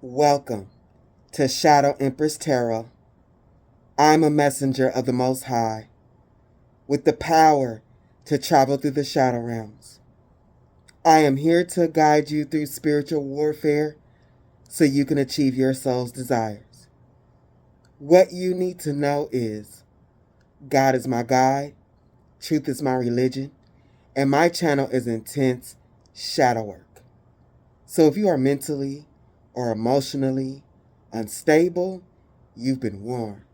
Welcome to Shadow Empress Tarot. I'm a messenger of the Most High with the power to travel through the shadow realms. I am here to guide you through spiritual warfare so you can achieve your soul's desires. What you need to know is God is my guide, truth is my religion, and my channel is intense shadow work. So if you are mentally or emotionally unstable, you've been warned.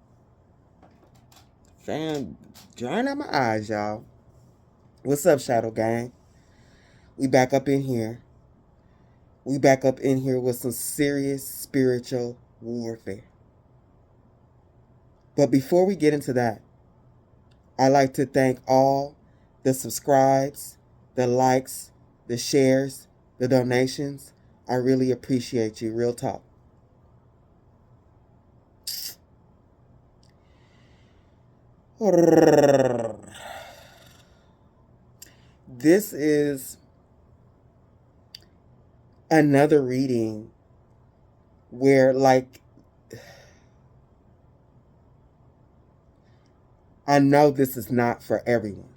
Fam, drying out my eyes, y'all. What's up, Shadow Gang? We back up in here. We back up in here with some serious spiritual warfare. But before we get into that, I'd like to thank all the subscribes, the likes, the shares, the donations. I really appreciate you, real talk. This is another reading where, like, I know this is not for everyone.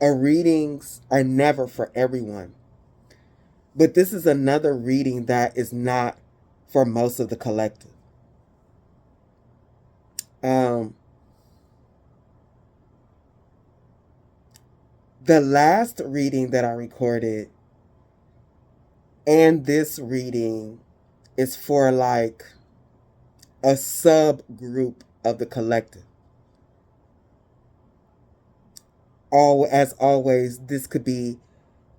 Readings are never for everyone. But this is another reading that is not for most of the collective. The last reading that I recorded and this reading is for like a subgroup of the collective. As always, this could be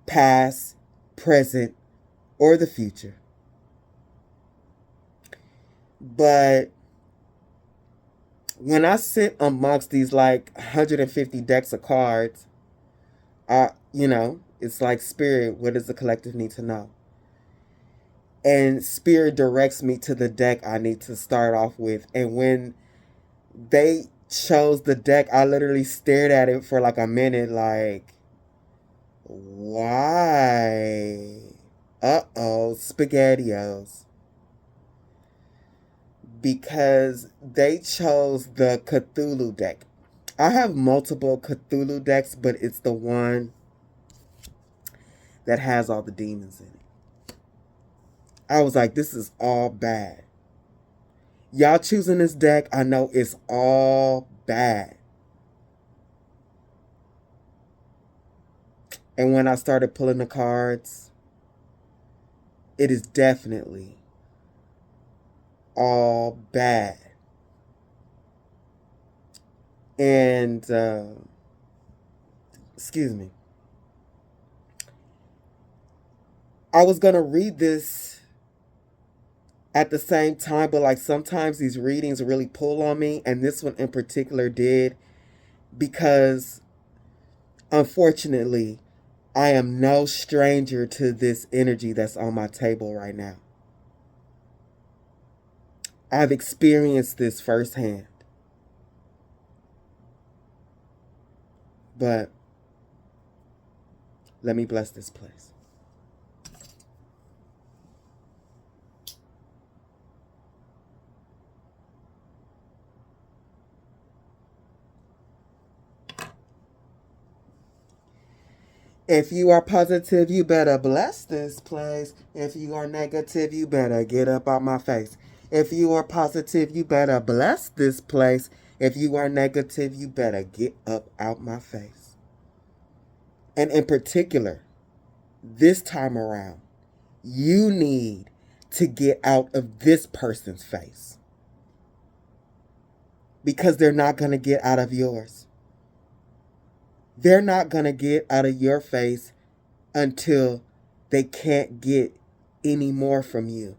past, present, or the future. But when I sit amongst these like 150 decks of cards, it's like Spirit, what does the collective need to know? And Spirit directs me to the deck I need to start off with. And when they chose the deck, I literally stared at it for like a minute, like, why? SpaghettiOs. Because they chose the Cthulhu deck. I have multiple Cthulhu decks, but it's the one that has all the demons in it. I was like, this is all bad. Y'all choosing this deck, I know it's all bad. And when I started pulling the cards, it is definitely all bad. And, excuse me. I was going to read this at the same time, but like sometimes these readings really pull on me, and this one in particular did, because unfortunately, I am no stranger to this energy that's on my table right now. I've experienced this firsthand. But let me bless this place. If you are positive, you better bless this place. If you are negative, you better get up out my face. If you are positive, you better bless this place. If you are negative, you better get up out my face. And in particular, this time around, you need to get out of this person's face. Because they're not going to get out of yours. They're not going to get out of your face until they can't get any more from you.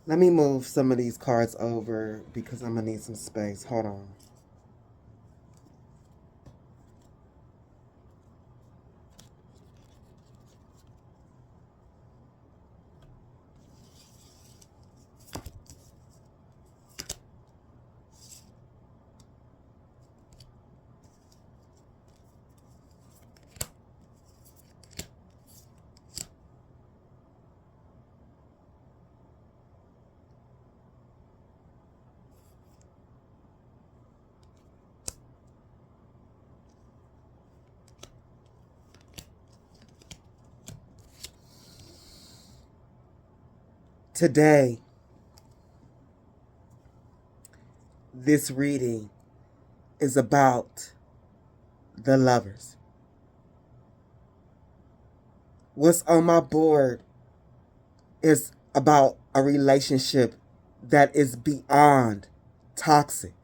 Let me move some of these cards over because I'm going to need some space. Hold on. Today, this reading is about the lovers. What's on my board is about a relationship that is beyond toxic.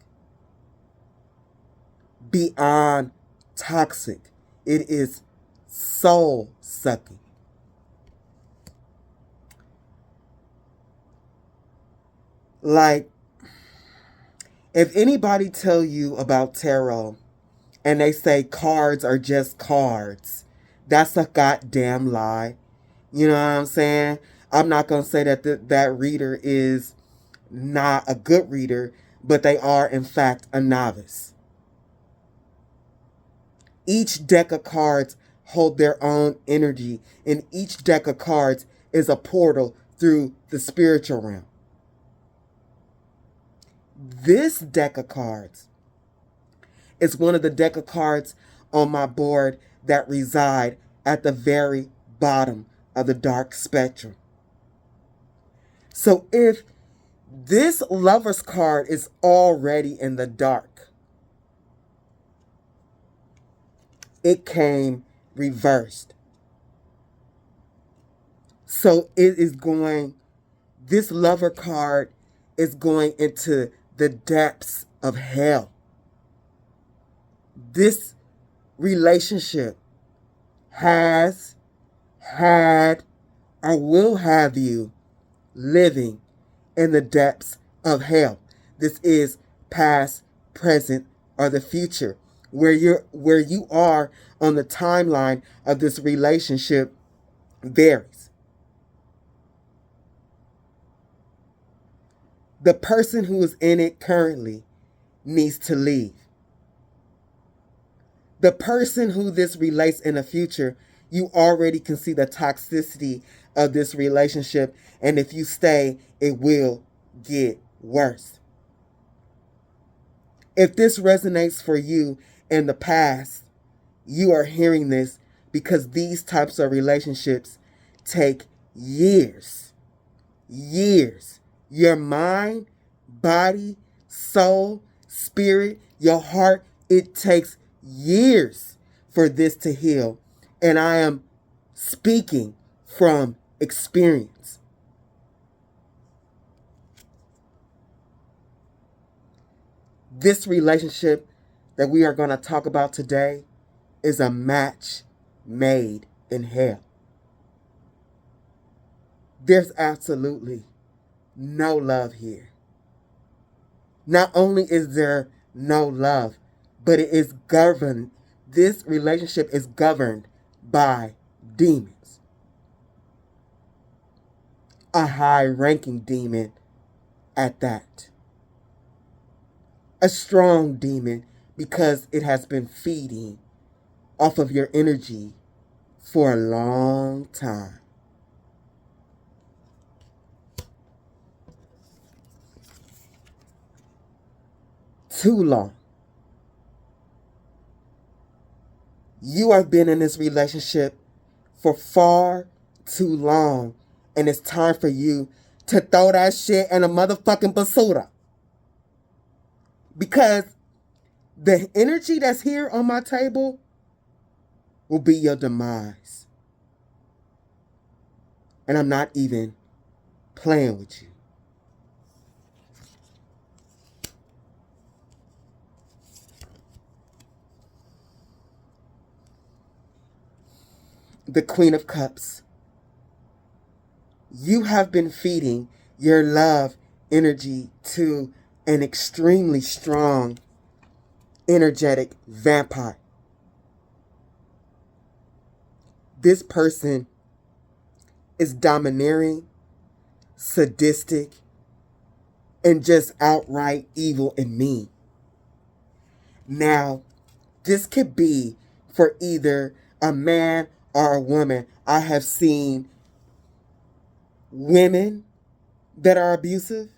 Beyond toxic. It is soul sucking. Like, if anybody tell you about tarot and they say cards are just cards, that's a goddamn lie. You know what I'm saying? I'm not going to say that that reader is not a good reader, but they are, in fact, a novice. Each deck of cards hold their own energy, and each deck of cards is a portal through the spiritual realm. This deck of cards is one of the deck of cards on my board that reside at the very bottom of the dark spectrum. So if this Lover's card is already in the dark, it came reversed. So it is going, this Lover card is going into the depths of hell. This relationship has had or will have you living in the depths of hell. This is past, present, or the future. Where you are on the timeline of this relationship varies. The person who is in it currently needs to leave. The person who this relates in the future, you already can see the toxicity of this relationship, and if you stay, it will get worse. If this resonates for you in the past, you are hearing this because these types of relationships take years. Years. Your mind, body, soul, spirit, your heart, it takes years for this to heal. And I am speaking from experience. This relationship that we are going to talk about today is a match made in hell. There's absolutely no love here. Not only is there no love, but it is governed, this relationship is governed by demons. A high-ranking demon at that. A strong demon because it has been feeding off of your energy for a long time. Too long. You have been in this relationship for far too long, and it's time for you to throw that shit in a motherfucking basura. Because the energy that's here on my table will be your demise. And I'm not even playing with you. The Queen of Cups. You have been feeding your love energy to an extremely strong, energetic vampire. This person is domineering, sadistic, and just outright evil and mean. Now, this could be for either a man or a woman. I have seen women that are abusive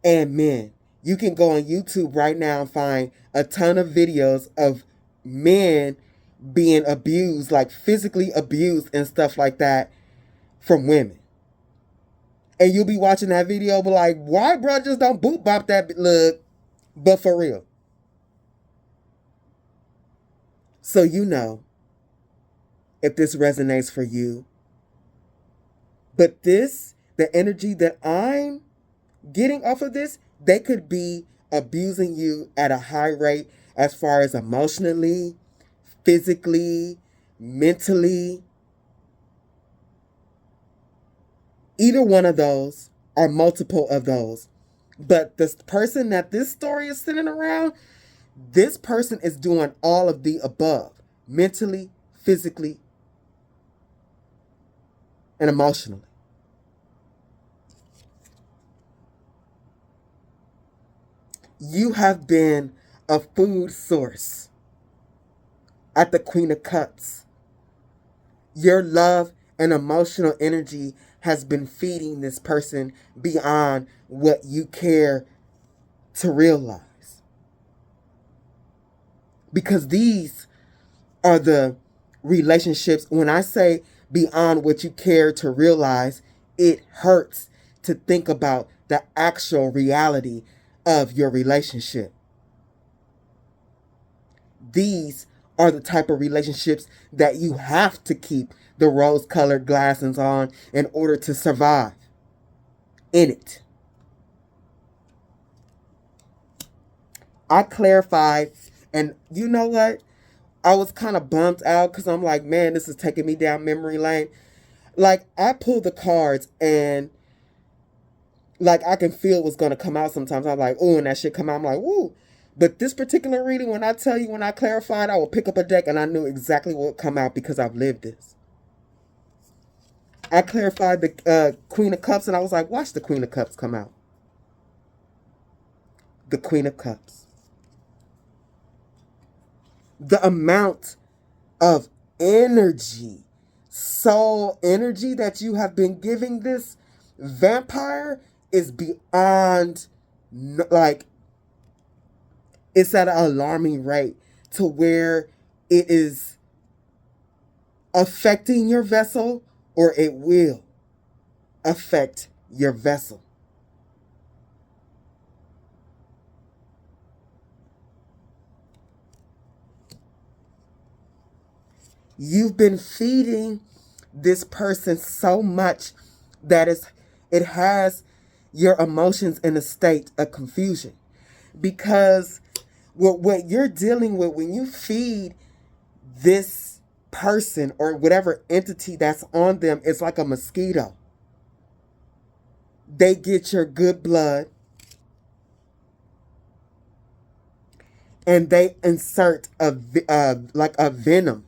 and men. You can go on YouTube right now and find a ton of videos of men being abused, like physically abused and stuff like that from women. And you'll be watching that video, but like, why, bro, just don't boop bop that look? But for real. So you know if this resonates for you. But this, the energy that I'm getting off of this, they could be abusing you at a high rate as far as emotionally, physically, mentally. Either one of those or multiple of those. But the person that this story is sitting around, this person is doing all of the above. Mentally, physically, and emotionally. You have been a food source at the Queen of Cups. Your love and emotional energy has been feeding this person beyond what you care to realize. Because these are the relationships, when I say beyond what you care to realize, it hurts to think about the actual reality of your relationship. These are the type of relationships that you have to keep the rose-colored glasses on in order to survive in it. I clarified, and you know what? I was kind of bummed out because I'm like, man, this is taking me down memory lane. Like, I pulled the cards and like I can feel what's going to come out sometimes. I'm like, oh, and that shit come out. I'm like, ooh. But this particular reading, when I tell you, when I clarified, I would pick up a deck and I knew exactly what would come out because I've lived this. I clarified the Queen of Cups and I was like, watch the Queen of Cups come out. The Queen of Cups. The amount of energy, soul energy that you have been giving this vampire is beyond, like, it's at an alarming rate to where it is affecting your vessel, or it will affect your vessel. You've been feeding this person so much that it has your emotions in a state of confusion. Because what you're dealing with when you feed this person or whatever entity that's on them, it's like a mosquito. They get your good blood and they insert a venom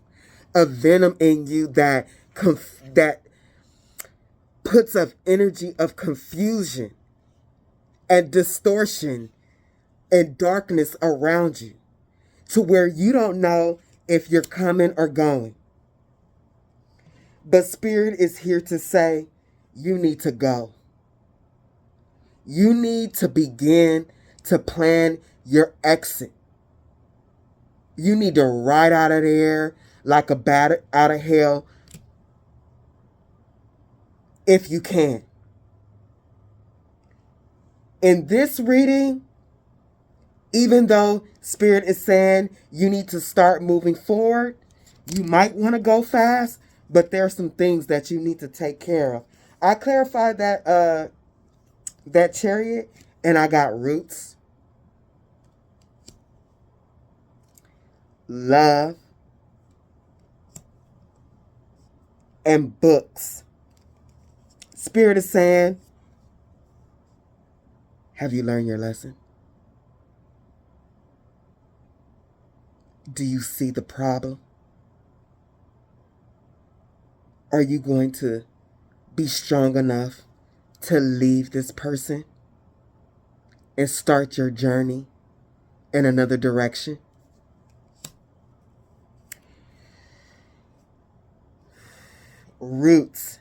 in you that puts up energy of confusion and distortion and darkness around you to where you don't know if you're coming or going. But Spirit is here to say, you need to go. You need to begin to plan your exit. You need to ride out of there like a bat out of hell if you can. In this reading, even though Spirit is saying you need to start moving forward, you might want to go fast, but there are some things that you need to take care of. I clarified that Chariot, and I got roots, love, and books. Spirit is saying, have you learned your lesson? Do you see the problem? Are you going to be strong enough to leave this person and start your journey in another direction? Roots.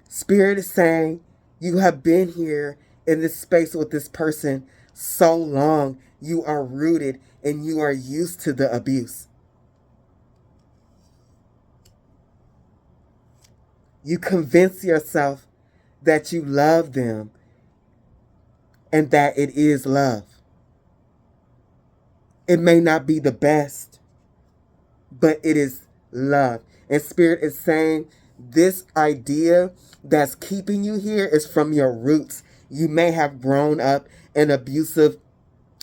Spirit is saying you have been here in this space with this person so long, you are rooted and you are used to the abuse. You convince yourself that you love them and that it is love. It may not be the best, but it is love. And Spirit is saying this idea that's keeping you here is from your roots. You may have grown up in an abusive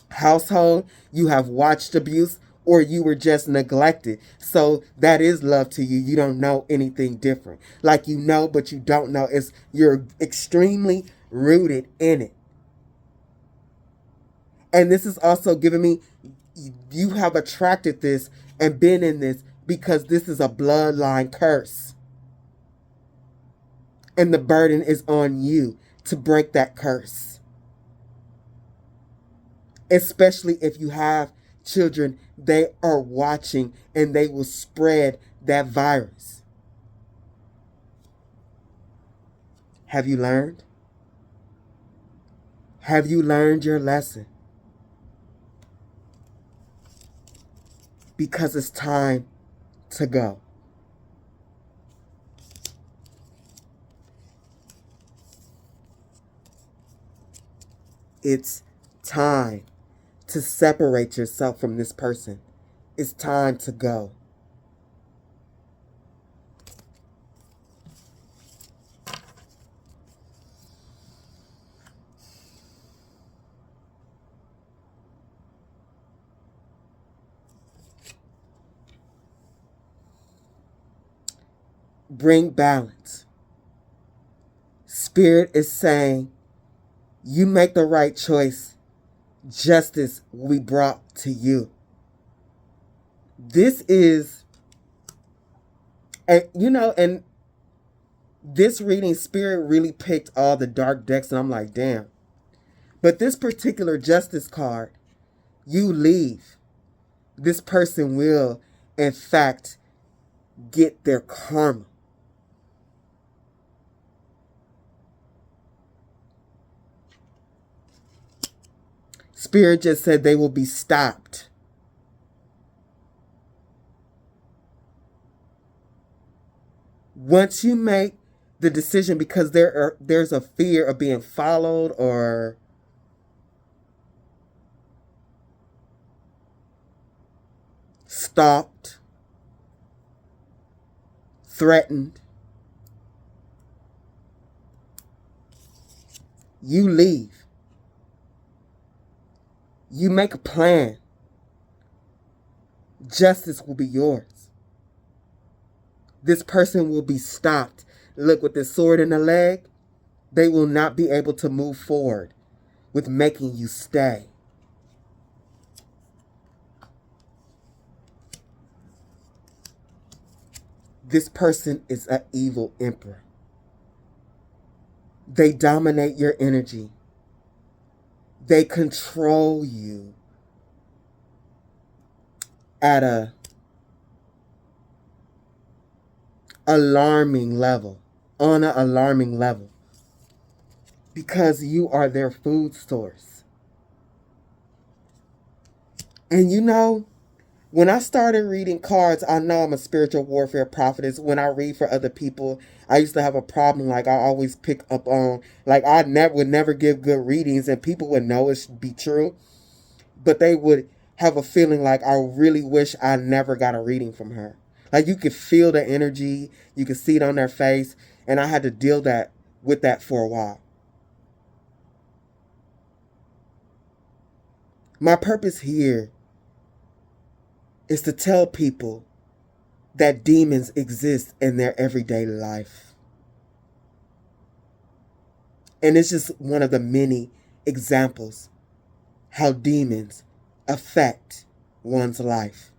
household, you have watched abuse, or you were just neglected. So that is love to you. You don't know anything different. Like you know, but you don't know. You're extremely rooted in it. And this is also giving me, you have attracted this and been in this because this is a bloodline curse. And the burden is on you to break that curse. Especially if you have children, they are watching and they will spread that virus. Have you learned? Have you learned your lesson? Because it's time to go. It's time to separate yourself from this person. It's time to go. Bring balance. Spirit is saying, you make the right choice, justice will be brought to you. This is, and this reading, Spirit really picked all the dark decks, and I'm like, damn. But this particular justice card, you leave. This person will, in fact, get their karma. Spirit just said they will be stopped. Once you make the decision, because there's a fear of being followed or stalked, threatened, you leave. You make a plan. Justice will be yours. This person will be stopped. Look, with this sword in the leg, they will not be able to move forward with making you stay. This person is an evil emperor. They dominate your energy. They control you at a alarming level, on an alarming level, because you are their food source. And when I started reading cards, I know I'm a spiritual warfare prophetess. When I read for other people, I used to have a problem. Like, I always pick up on, like, I would never give good readings, and people would know it should be true, but they would have a feeling like, I really wish I never got a reading from her. Like, you could feel the energy, you could see it on their face, and I had to deal with that for a while. My purpose here is to tell people that demons exist in their everyday life. And it's just one of the many examples how demons affect one's life.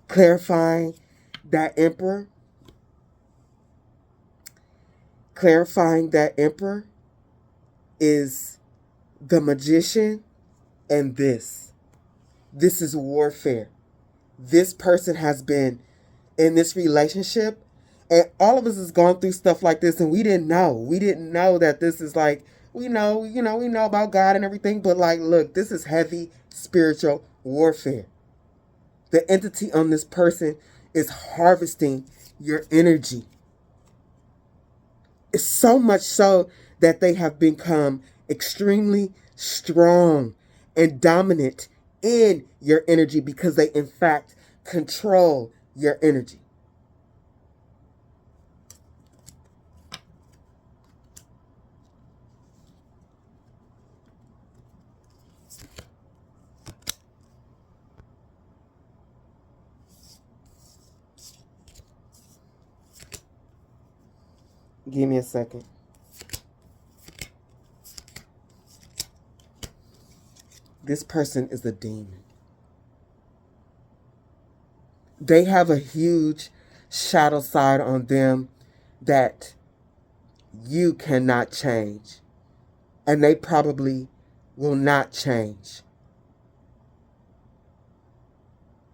Clarifying that emperor is the magician, and this is warfare. This person has been in this relationship, and all of us has gone through stuff like this, and we didn't know that this is like, we know about God and everything, but like, look, this is heavy spiritual warfare. The entity on this person is harvesting your energy. It's so much so that they have become extremely strong and dominant in your energy because they, in fact, control your energy. Give me a second. This person is a demon. They have a huge shadow side on them that you cannot change. And they probably will not change.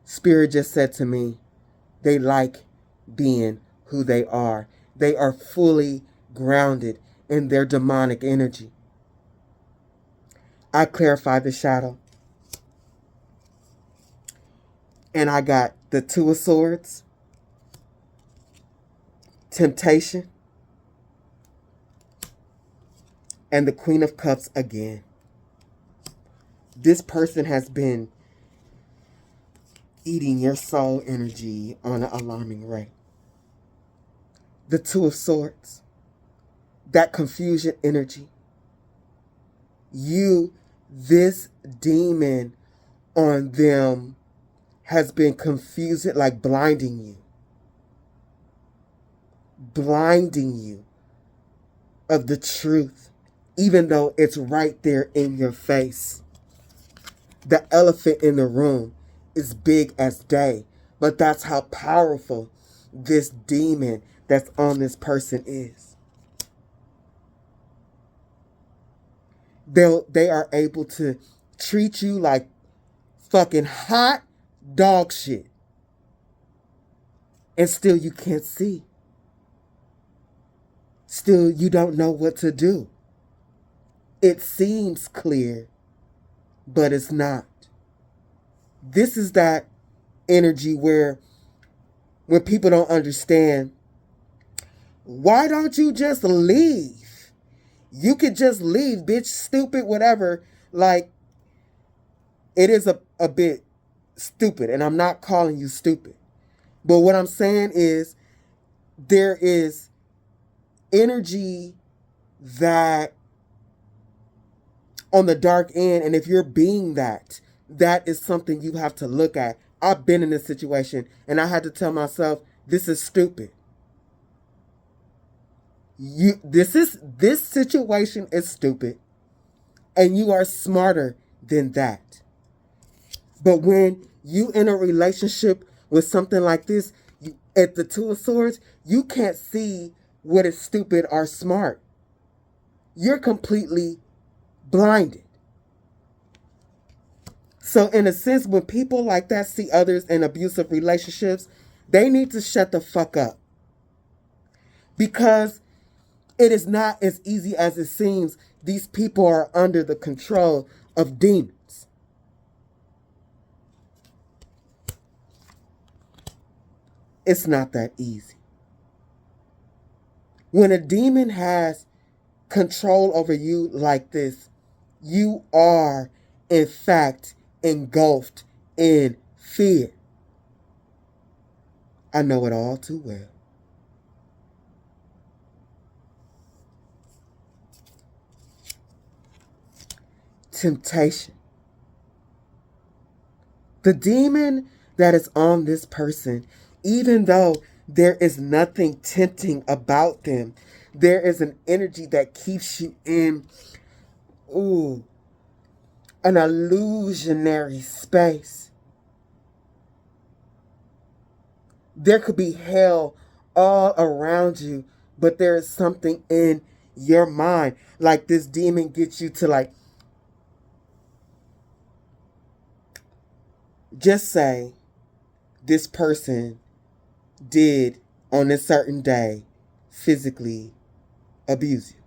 Spirit just said to me, they like being who they are. They are fully grounded in their demonic energy. I clarified the shadow. And I got the Two of Swords, Temptation, and the Queen of Cups again. This person has been eating your soul energy on an alarming rate. The Two of Swords, that confusion energy. This demon on them has been confusing, like blinding you of the truth, even though it's right there in your face. The elephant in the room is big as day, but that's how powerful this demon that's on this person is. They are able to treat you like fucking hot dog shit, and still you can't see. Still you don't know what to do. It seems clear, but it's not. This is that energy where when people don't understand, why don't you just leave? You could just leave, bitch, stupid, whatever. Like, it is a bit stupid, and I'm not calling you stupid. But what I'm saying is there is energy that on the dark end, and if you're being that is something you have to look at. I've been in this situation, and I had to tell myself, this is stupid. This situation is stupid, and you are smarter than that. But when you in a relationship with something like this, at the Two of Swords, you can't see what is stupid or smart. You're completely blinded. So in a sense, when people like that see others in abusive relationships, they need to shut the fuck up. Because it is not as easy as it seems. These people are under the control of demons. It's not that easy. When a demon has control over you like this, you are, in fact, engulfed in fear. I know it all too well. Temptation. The demon that is on this person, even though there is nothing tempting about them, there is an energy that keeps you in, an illusionary space. There could be hell all around you, but there is something in your mind. Like this demon gets you to like, just say this person did on a certain day physically abuse you.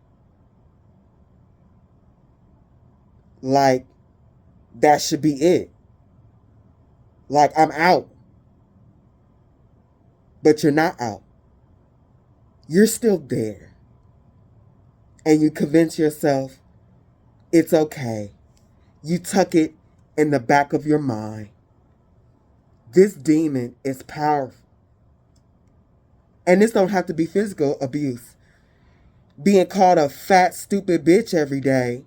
Like, that should be it. Like, I'm out. But you're not out. You're still there. And you convince yourself it's okay. You tuck it in the back of your mind. This demon is powerful. And this don't have to be physical abuse. Being called a fat, stupid bitch every day.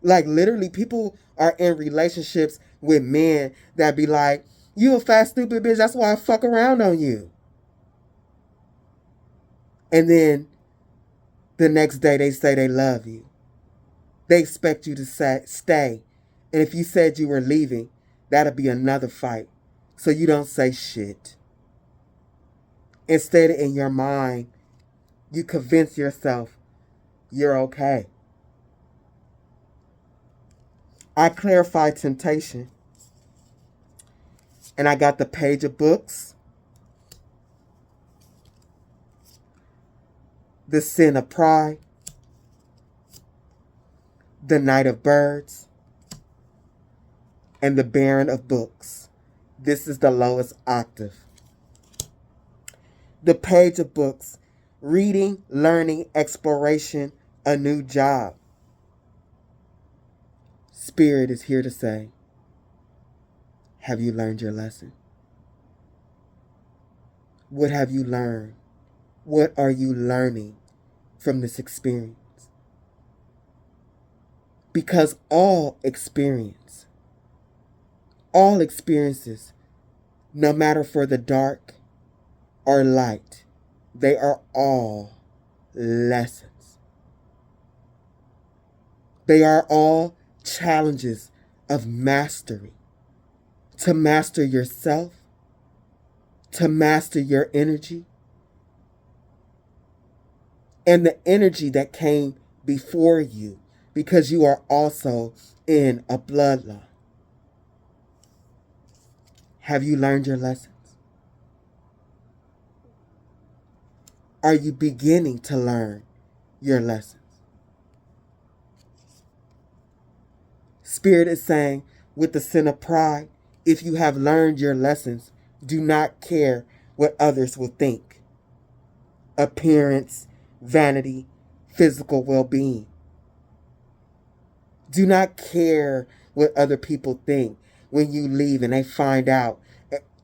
Like, literally, people are in relationships with men that be like, you a fat, stupid bitch, that's why I fuck around on you. And then the next day they say they love you. They expect you to stay. And if you said you were leaving, that'll be another fight. So you don't say shit. Instead, in your mind, you convince yourself you're okay. I clarify temptation. And I got the page of books, the sin of pride, the night of birds, and the baron of books. This is the lowest octave. The page of books, reading, learning, exploration, a new job. Spirit is here to say, have you learned your lesson? What have you learned? What are you learning from this experience? Because all experiences, no matter for the dark or light, they are all lessons. They are all challenges of mastery. To master yourself, to master your energy, and the energy that came before you, because you are also in a bloodline. Have you learned your lessons? Are you beginning to learn your lessons? Spirit is saying, with the sin of pride, if you have learned your lessons, do not care what others will think. Appearance, vanity, physical well-being. Do not care what other people think when you leave and they find out,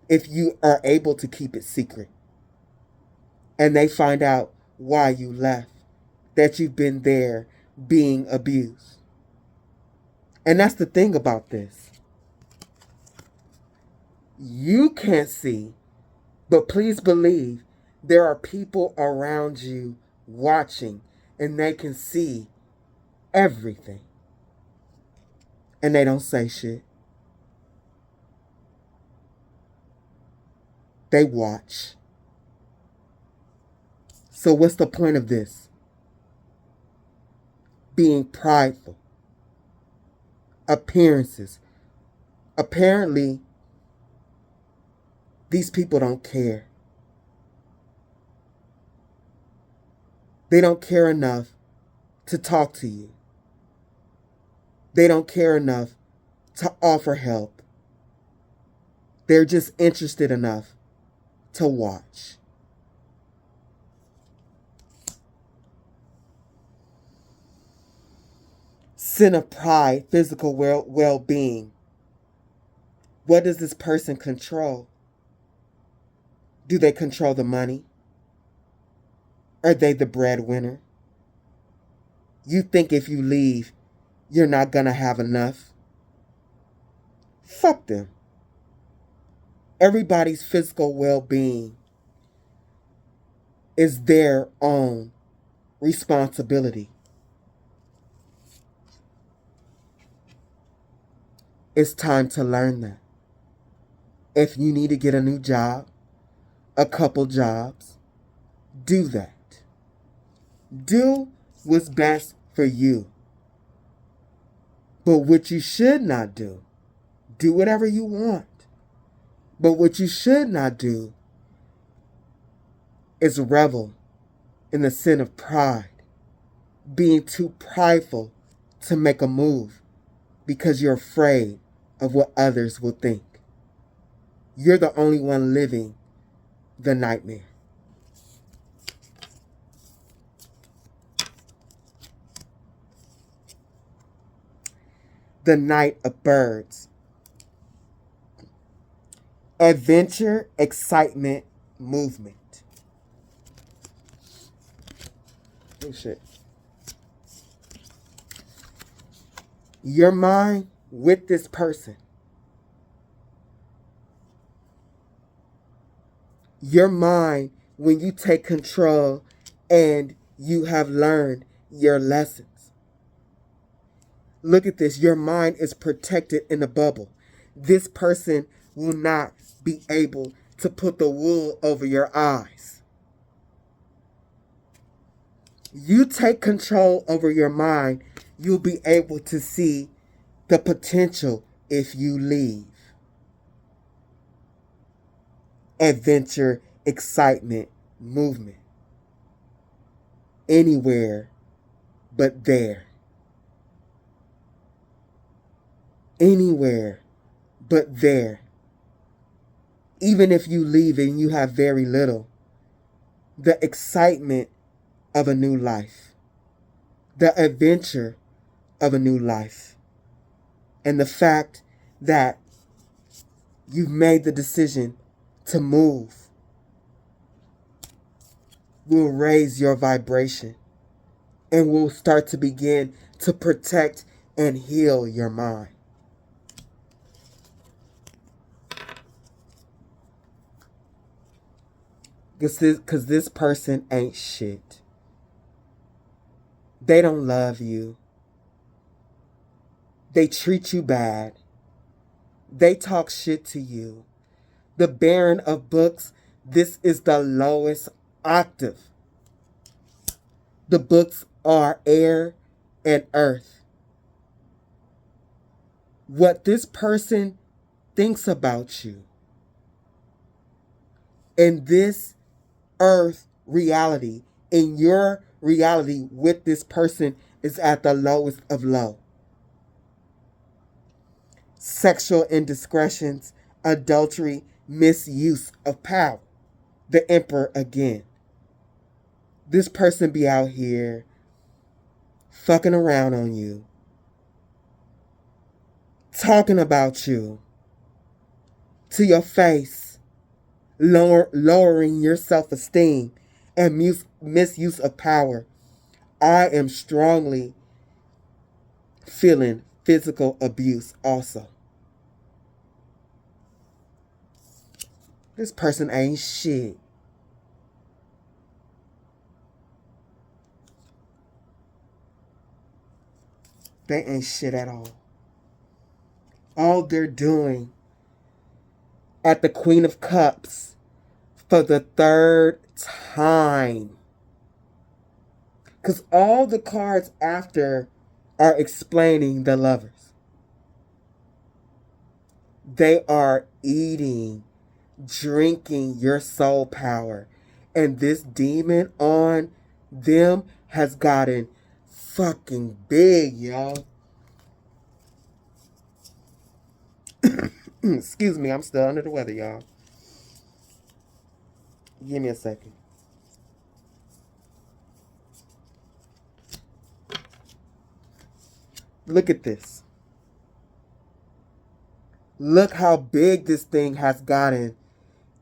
if you are able to keep it secret. And they find out why you left, that you've been there being abused. And that's the thing about this. You can't see, but please believe there are people around you watching, and they can see everything. And they don't say shit. They watch. So what's the point of this? Being prideful. Appearances. Apparently, these people don't care. They don't care enough to talk to you. They don't care enough to offer help. They're just interested enough to watch. Sin of pride, physical well-being. What does this person control? Do they control the money? Are they the breadwinner? You think if you leave, you're not gonna have enough? Fuck them. Everybody's physical well-being is their own responsibility. It's time to learn that. If you need to get a new job, a couple jobs, do that. Do what's best for you. But what you should not do, do whatever you want. But what you should not do is revel in the sin of pride, being too prideful to make a move because you're afraid of what others will think. You're the only one living the nightmare. The Knight of Birds. Adventure, excitement, movement. Oh shit. Your mind with this person. Your mind when you take control and you have learned your lessons. Look at this. Your mind is protected in a bubble. This person will not be able to put the wool over your eyes. You take control over your mind, you'll be able to see the potential if you leave. Adventure, excitement, movement. Anywhere but there. Anywhere but there. Even if you leave and you have very little, the excitement of a new life, the adventure of a new life, and the fact that you've made the decision to move will raise your vibration and will start to begin to protect and heal your mind. Because this person ain't shit. They don't love you. They treat you bad. They talk shit to you. The Baron of Books, this is the lowest octave. The books are air and earth. What this person thinks about you in this earth reality, in your reality with this person, is at the lowest of low. Sexual indiscretions, adultery, misuse of power. The Emperor again. This person be out here fucking around on you, talking about you to your face, lowering your self-esteem and misuse of power. I am strongly feeling physical abuse also. This person ain't shit. They ain't shit at all. All they're doing at the Queen of Cups for the third time. Because all the cards after are explaining the Lovers. They are eating, drinking your soul power. And this demon on them has gotten fucking big, y'all. Excuse me, I'm still under the weather, y'all. Give me a second. Look at this. Look how big this thing has gotten,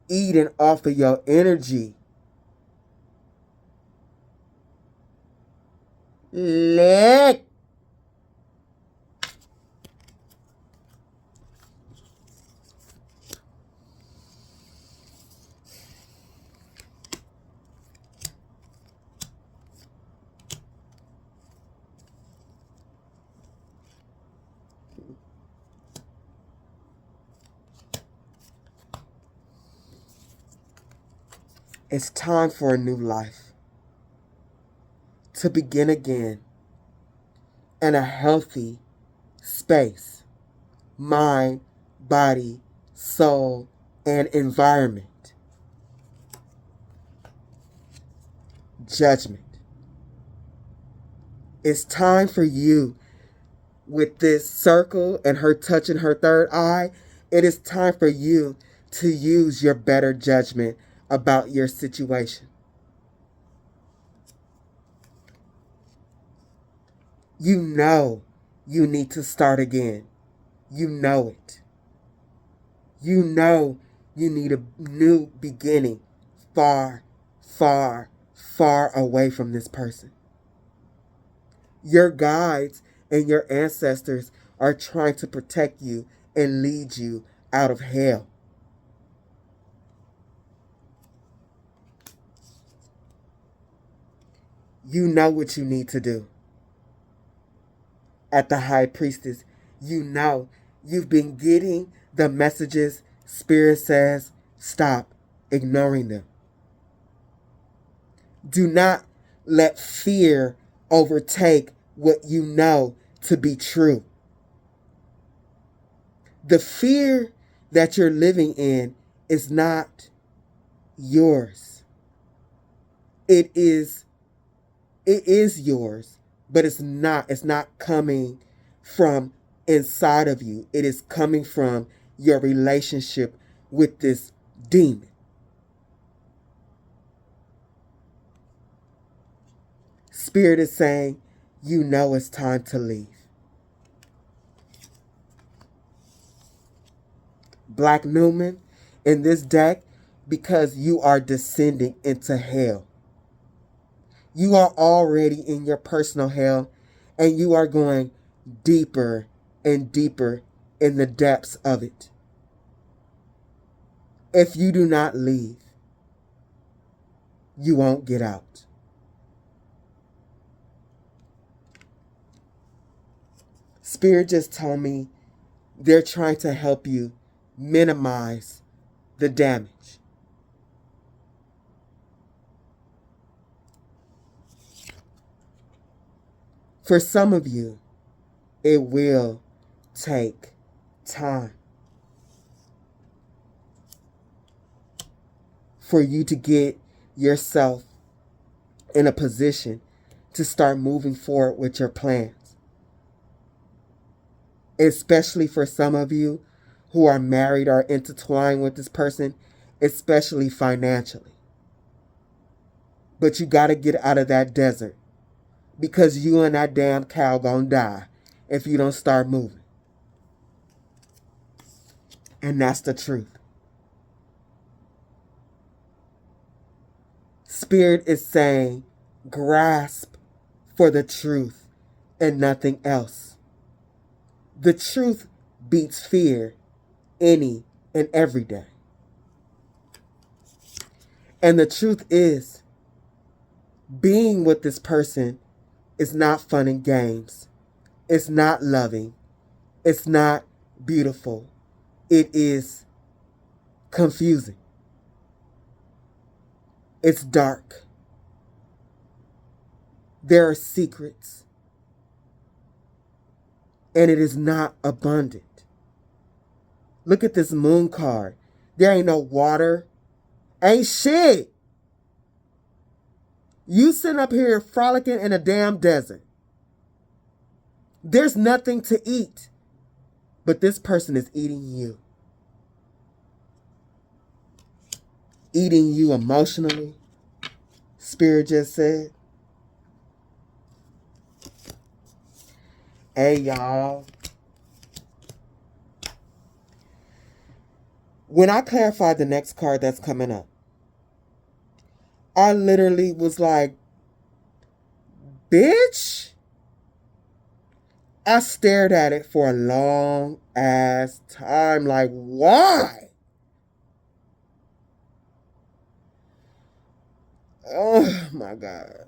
eating off of your energy. Look. It's time for a new life. To begin again in a healthy space. Mind, body, soul, and environment. Judgment. It's time for you with this circle and her touching her third eye, it is time for you to use your better judgment about your situation. You know you need to start again. You know it. You know you need a new beginning far, far, far away from this person. Your guides and your ancestors are trying to protect you and lead you out of hell. You know what you need to do. At the High Priestess, you know you've been getting the messages Spirit says stop ignoring them. Do not let fear overtake what you know to be true. The fear that you're living in is not yours. It is yours, but it's not coming from inside of you. It is coming from your relationship with this demon. Spirit is saying, you know it's time to leave. Black Newman, in this deck, because you are descending into hell. You are already in your personal hell, and you are going deeper and deeper in the depths of it. If you do not leave, you won't get out. Spirit just told me they're trying to help you minimize the damage. For some of you, it will take time for you to get yourself in a position to start moving forward with your plans. Especially for some of you who are married or intertwined with this person, especially financially. But you got to get out of that desert, because you and that damn cow gonna die if you don't start moving. And that's the truth. Spirit is saying, grasp for the truth and nothing else. The truth beats fear any and every day. And the truth is, being with this person is not fun and games. It's not loving. It's not beautiful. It is confusing. It's dark. There are secrets. And it is not abundant. Look at this moon card. There ain't no water. Ain't shit. You sitting up here frolicking in a damn desert. There's nothing to eat. But this person is eating you. Eating you emotionally. Spirit just said. Hey, y'all. When I clarified the next card that's coming up, I literally was like, bitch? I stared at it for a long ass time. Like, why? Oh my God.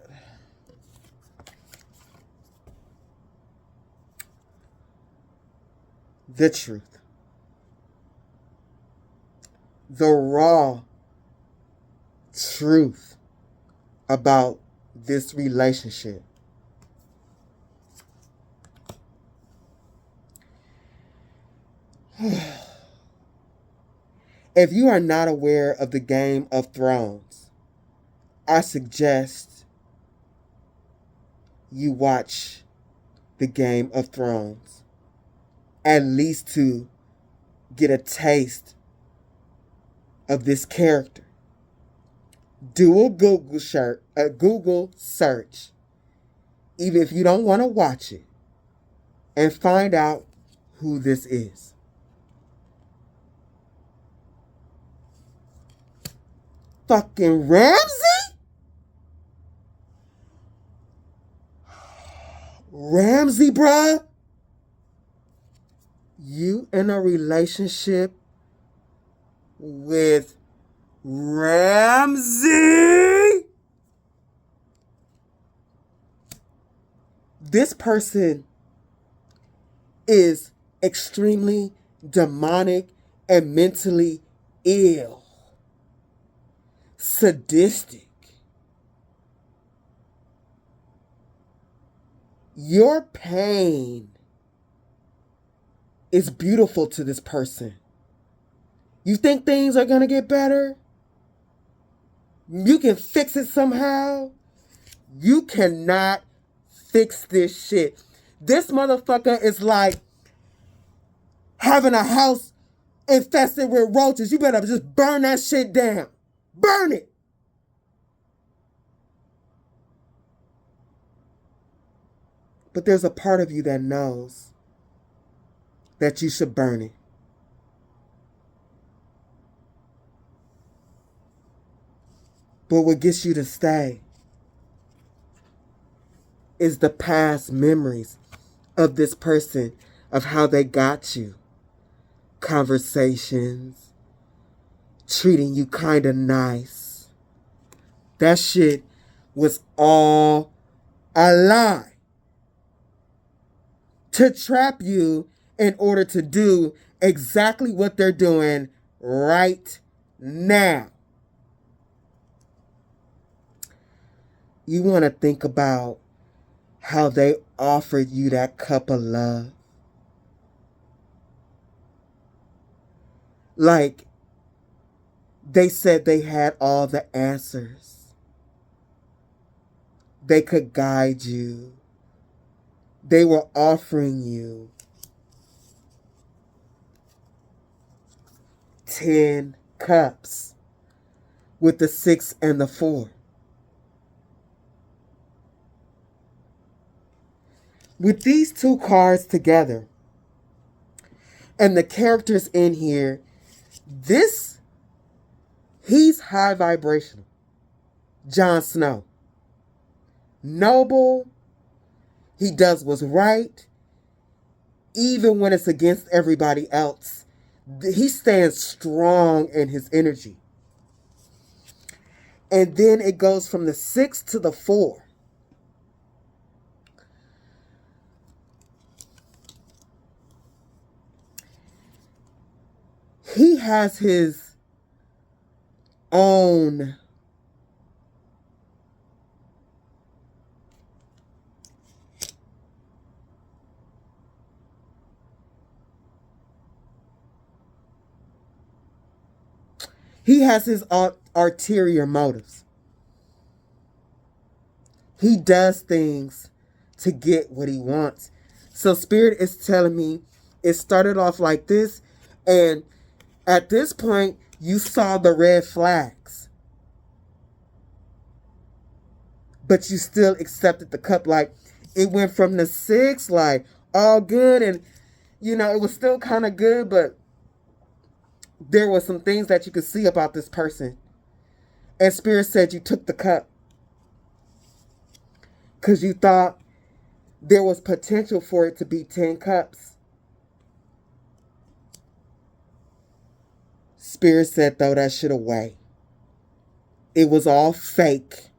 The truth. The raw truth about this relationship. If you are not aware of the Game of Thrones, I suggest you watch the Game of Thrones, at least to get a taste of this character. Do a Google search, even if you don't want to watch it, and find out who this is. Fucking Ramsay? Ramsay, bruh? You in a relationship with Ramsay? This person is extremely demonic and mentally ill, sadistic. Your pain is beautiful to this person. You think things are going to get better? You can fix it somehow? You cannot fix this shit. This motherfucker is like having a house infested with roaches. You better just burn that shit down. Burn it. But there's a part of you that knows that you should burn it. But what gets you to stay is the past memories of this person, of how they got you. Conversations, treating you kind of nice. That shit was all a lie to trap you in order to do exactly what they're doing right now. You want to think about how they offered you that cup of love. Like, they said they had all the answers. They could guide you. They were offering you 10 cups with the 6 and the 4. With these two cards together and the characters in here, he's high vibrational. Jon Snow. Noble. He does what's right, even when it's against everybody else. He stands strong in his energy. And then it goes from the 6 to the 4. He has his own ulterior motives. He does things to get what he wants. So Spirit is telling me it started off like this, and at this point, you saw the red flags. But you still accepted the cup. Like, it went from the 6, like, all good. And, it was still kind of good. But there were some things that you could see about this person. And Spirit said you took the cup. Because you thought there was potential for it to be 10 cups. Spirit said, throw that shit away. It was all fake.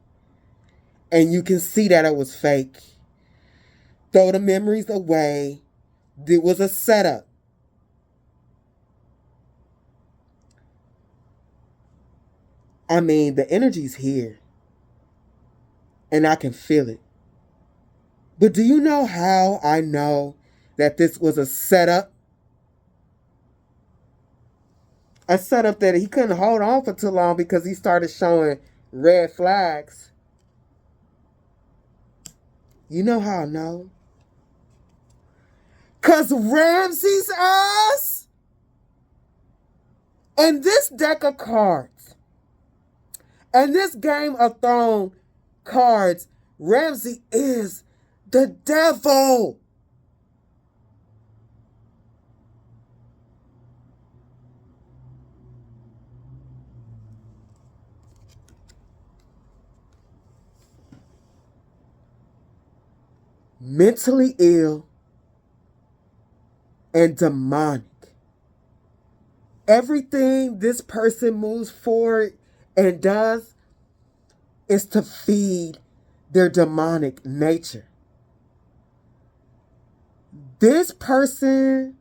And you can see that it was fake. Throw the memories away. It was a setup. I mean, the energy's here. And I can feel it. But do you know how I know that this was a setup? A setup that he couldn't hold on for too long because he started showing red flags. You know how I know? Because Ramsey's ass and this deck of cards and this Game of Thrones cards, Ramsey is the devil. Mentally ill and demonic. Everything this person moves forward and does is to feed their demonic nature. This person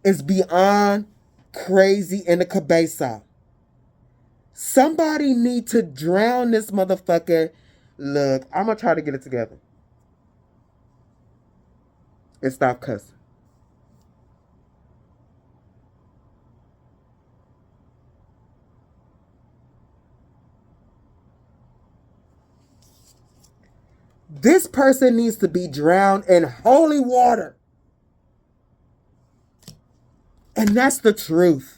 is beyond crazy in the cabeza. Somebody need to drown this motherfucker. Look, I'm going to try to get it together and stop cussing. This person needs to be drowned in holy water. And that's the truth.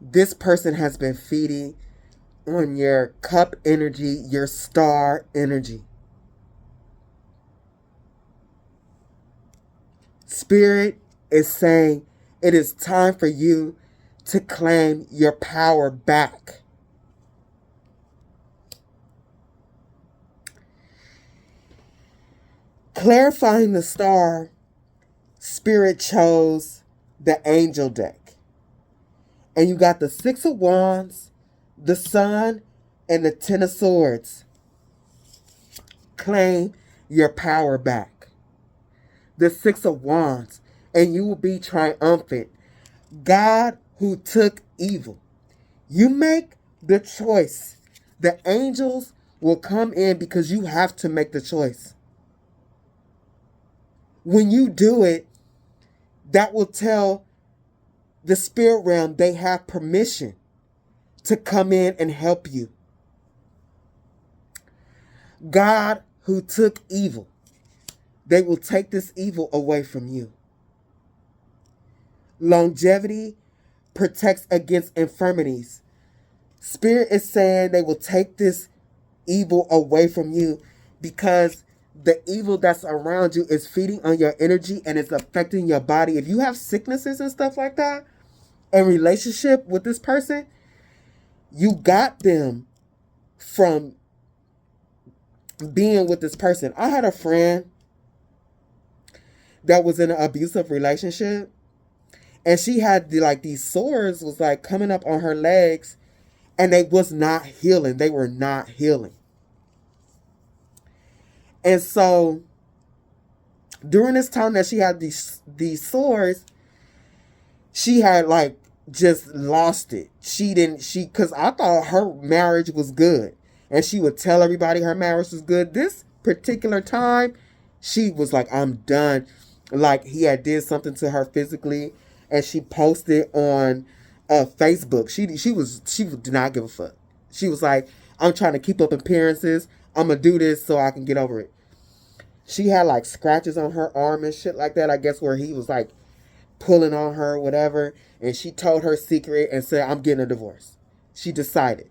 This person has been feeding on your cup energy, your star energy. Spirit is saying it is time for you to claim your power back. Clarifying the star, Spirit chose the angel deck. And you got the Six of Wands, the Sun, and the Ten of Swords. Claim your power back. The Six of Wands, and you will be triumphant. God who took evil. You make the choice. The angels will come in because you have to make the choice. When you do it, that will tell the spirit realm they have permission to come in and help you. God who took evil, they will take this evil away from you. Longevity protects against infirmities. Spirit is saying they will take this evil away from you because the evil that's around you is feeding on your energy and it's affecting your body. If you have sicknesses and stuff like that, in relationship with this person, you got them from being with this person. I had a friend that was in an abusive relationship, and she had these sores was like coming up on her legs, and they was not healing. They were not healing. And so during this time that she had these sores, she had just lost it. Because I thought her marriage was good. And she would tell everybody her marriage was good. This particular time, she was like, I'm done. Like, he had did something to her physically. And she posted on Facebook. She did not give a fuck. She was like, I'm trying to keep up appearances. I'm going to do this so I can get over it. She had scratches on her arm and shit like that. I guess where he was pulling on her, whatever, and she told her secret and said, I'm getting a divorce. She decided.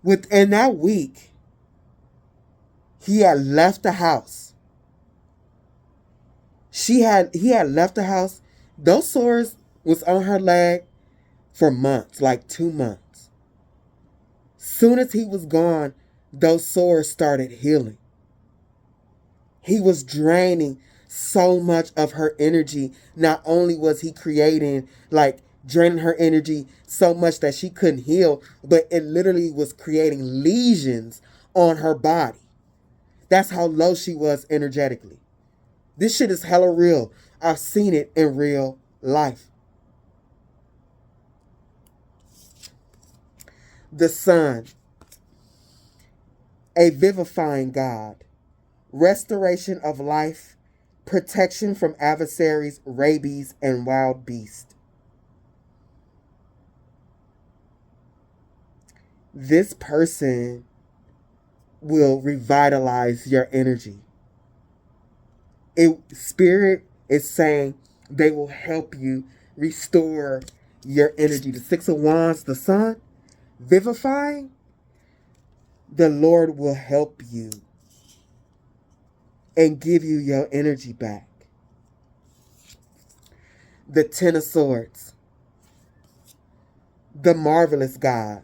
Within that week, he had left the house. He had left the house. Those sores was on her leg for months, 2 months. Soon as he was gone, those sores started healing. He was draining so much of her energy. Not only was he creating, draining her energy so much that she couldn't heal, but it literally was creating lesions on her body. That's how low she was energetically. This shit is hella real. I've seen it in real life. The Sun, a vivifying God, restoration of life, protection from adversaries, rabies, and wild beasts. This person will revitalize your energy. Spirit is saying they will help you restore your energy. The Six of Wands, the sun, vivifying, the Lord will help you and give you your energy back. The Ten of Swords, the marvelous God,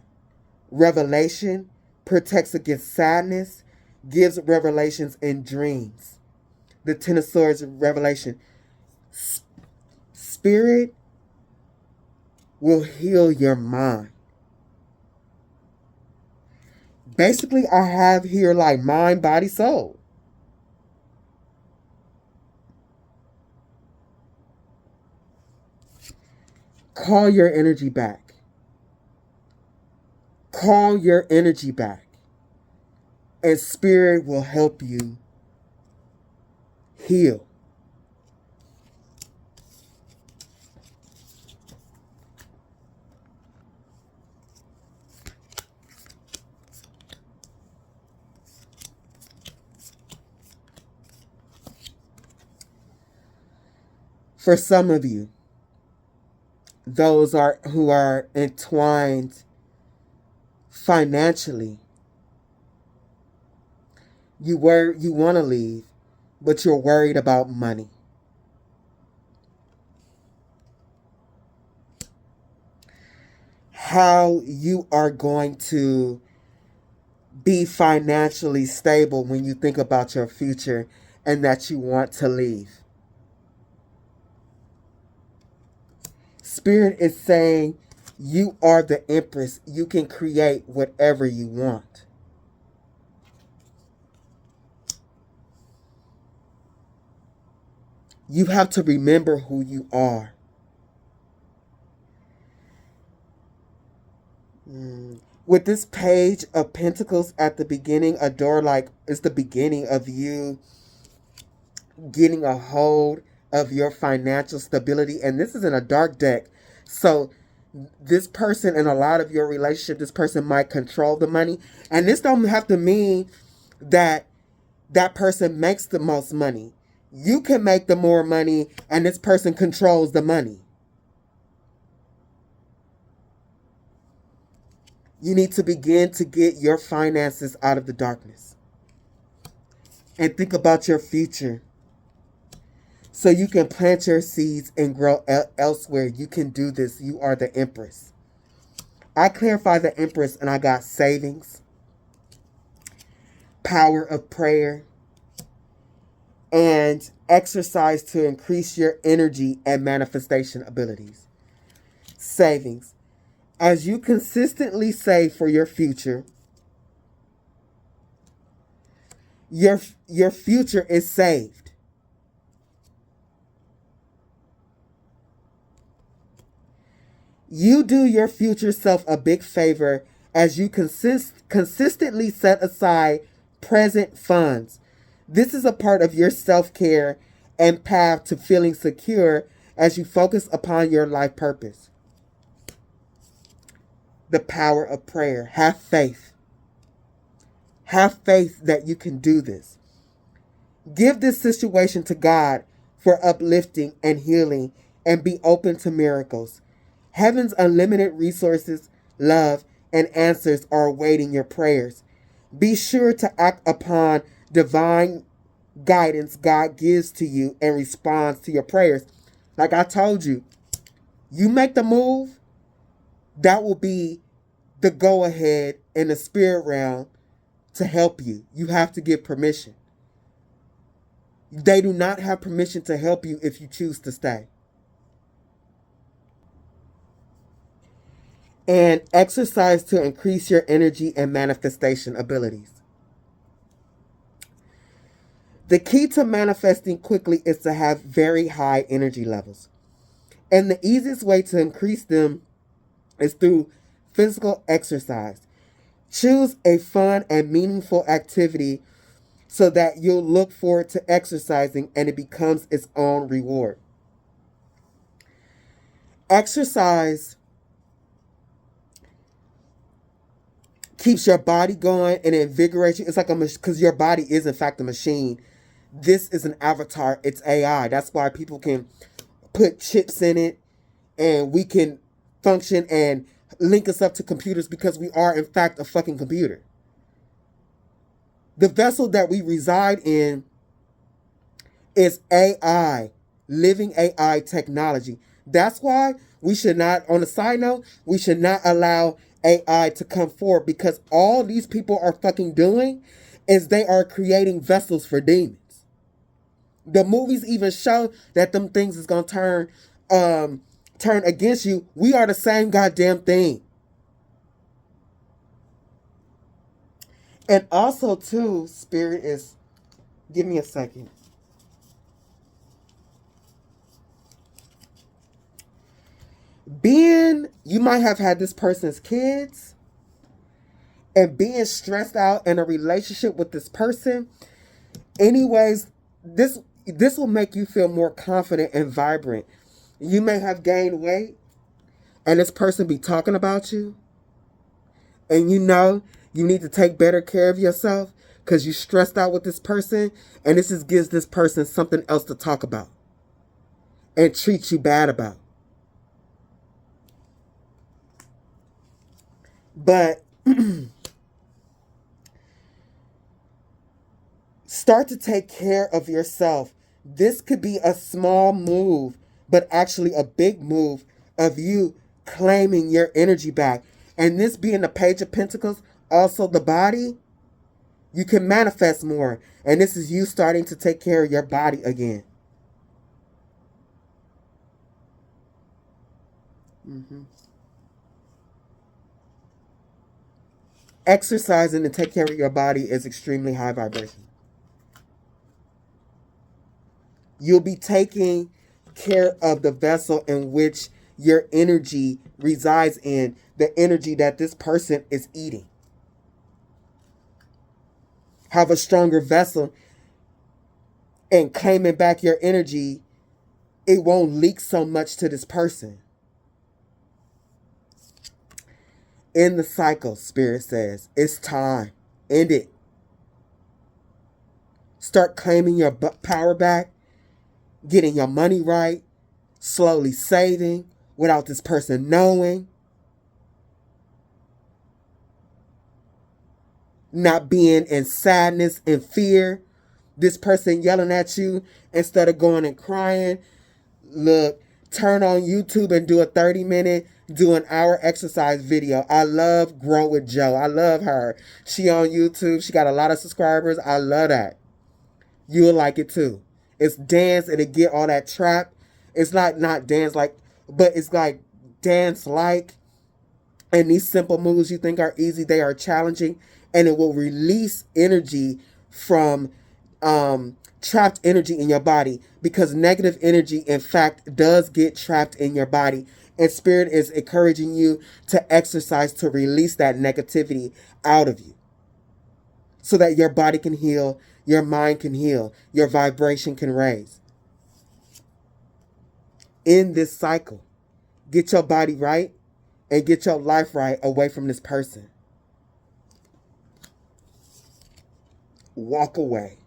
revelation, protects against sadness, gives revelations in dreams. The Ten of Swords, revelation. Spirit will heal your mind. Basically, I have here like mind, body, soul. Call your energy back. Call your energy back. And Spirit will help you heal. For some of you, those who are entwined financially, you want to leave, but you're worried about money. How you are going to be financially stable when you think about your future and that you want to leave. Spirit is saying you are the Empress. You can create whatever you want. You have to remember who you are. With this Page of Pentacles at the beginning, a door like it's the beginning of you getting a hold of your financial stability. And this is in a dark deck. So this person, in a lot of your relationship, this person might control the money. And this don't have to mean that that person makes the most money. You can make the more money and this person controls the money. You need to begin to get your finances out of the darkness. And think about your future. So you can plant your seeds and grow elsewhere. You can do this. You are the Empress. I clarify the Empress and I got savings, power of prayer, and exercise to increase your energy and manifestation abilities. Savings. As you consistently save for your future, your future is saved. You do your future self a big favor as you consistently set aside present funds. This is a part of your self-care and path to feeling secure as you focus upon your life purpose. The power of prayer. Have faith. Have faith that you can do this. Give this situation to God for uplifting and healing, and be open to miracles. Heaven's unlimited resources, love, and answers are awaiting your prayers. Be sure to act upon divine guidance God gives to you and responds to your prayers. Like I told you, you make the move, that will be the go-ahead in the spirit realm to help you. You have to give permission. They do not have permission to help you if you choose to stay. And exercise to increase your energy and manifestation abilities. The key to manifesting quickly is to have very high energy levels. And the easiest way to increase them is through physical exercise. Choose a fun and meaningful activity so that you'll look forward to exercising and it becomes its own reward. Exercise keeps your body going and invigorates you. It's like because your body is in fact a machine. This is an avatar. It's AI. That's why people can put chips in it and we can function and link us up to computers, because we are in fact a fucking computer. The vessel that we reside in is AI, living AI technology. That's why we should not, on a side note, we should not allow AI to come forward, because all these people are fucking doing is they are creating vessels for demons. The movies even show that them things is gonna turn against you. We are the same goddamn thing. And also too, Spirit is, give me a second. You might have had this person's kids, and being stressed out in a relationship with this person. Anyways, this will make you feel more confident and vibrant. You may have gained weight, and this person be talking about you, and you know you need to take better care of yourself because you stressed out with this person, and this just gives this person something else to talk about and treat you bad about. But start to take care of yourself. This could be a small move, but actually a big move of you claiming your energy back. And this being the Page of Pentacles, also the body, you can manifest more. And this is you starting to take care of your body again. Exercising to take care of your body is extremely high vibration. You'll be taking care of the vessel in which your energy resides in, the energy that this person is eating. Have a stronger vessel, and claiming back your energy, it won't leak so much to this person. In the cycle, Spirit says, it's time. End it. Start claiming your power back, getting your money right, slowly saving without this person knowing. Not being in sadness and fear. This person yelling at you, instead of going and crying, look, turn on YouTube and do a 30-minute, do an hour exercise video. I love Grow with Joe. I love her. She on YouTube. She got a lot of subscribers. I love that. You'll like it too. It's dance and it get all that trap. It's not dance like, but it's like dance like. And these simple moves you think are easy, they are challenging. And it will release energy from trapped energy in your body, because negative energy, in fact, does get trapped in your body. And Spirit is encouraging you to exercise to release that negativity out of you, so that your body can heal, your mind can heal, your vibration can raise. In this cycle, get your body right and get your life right away from this person. Walk away.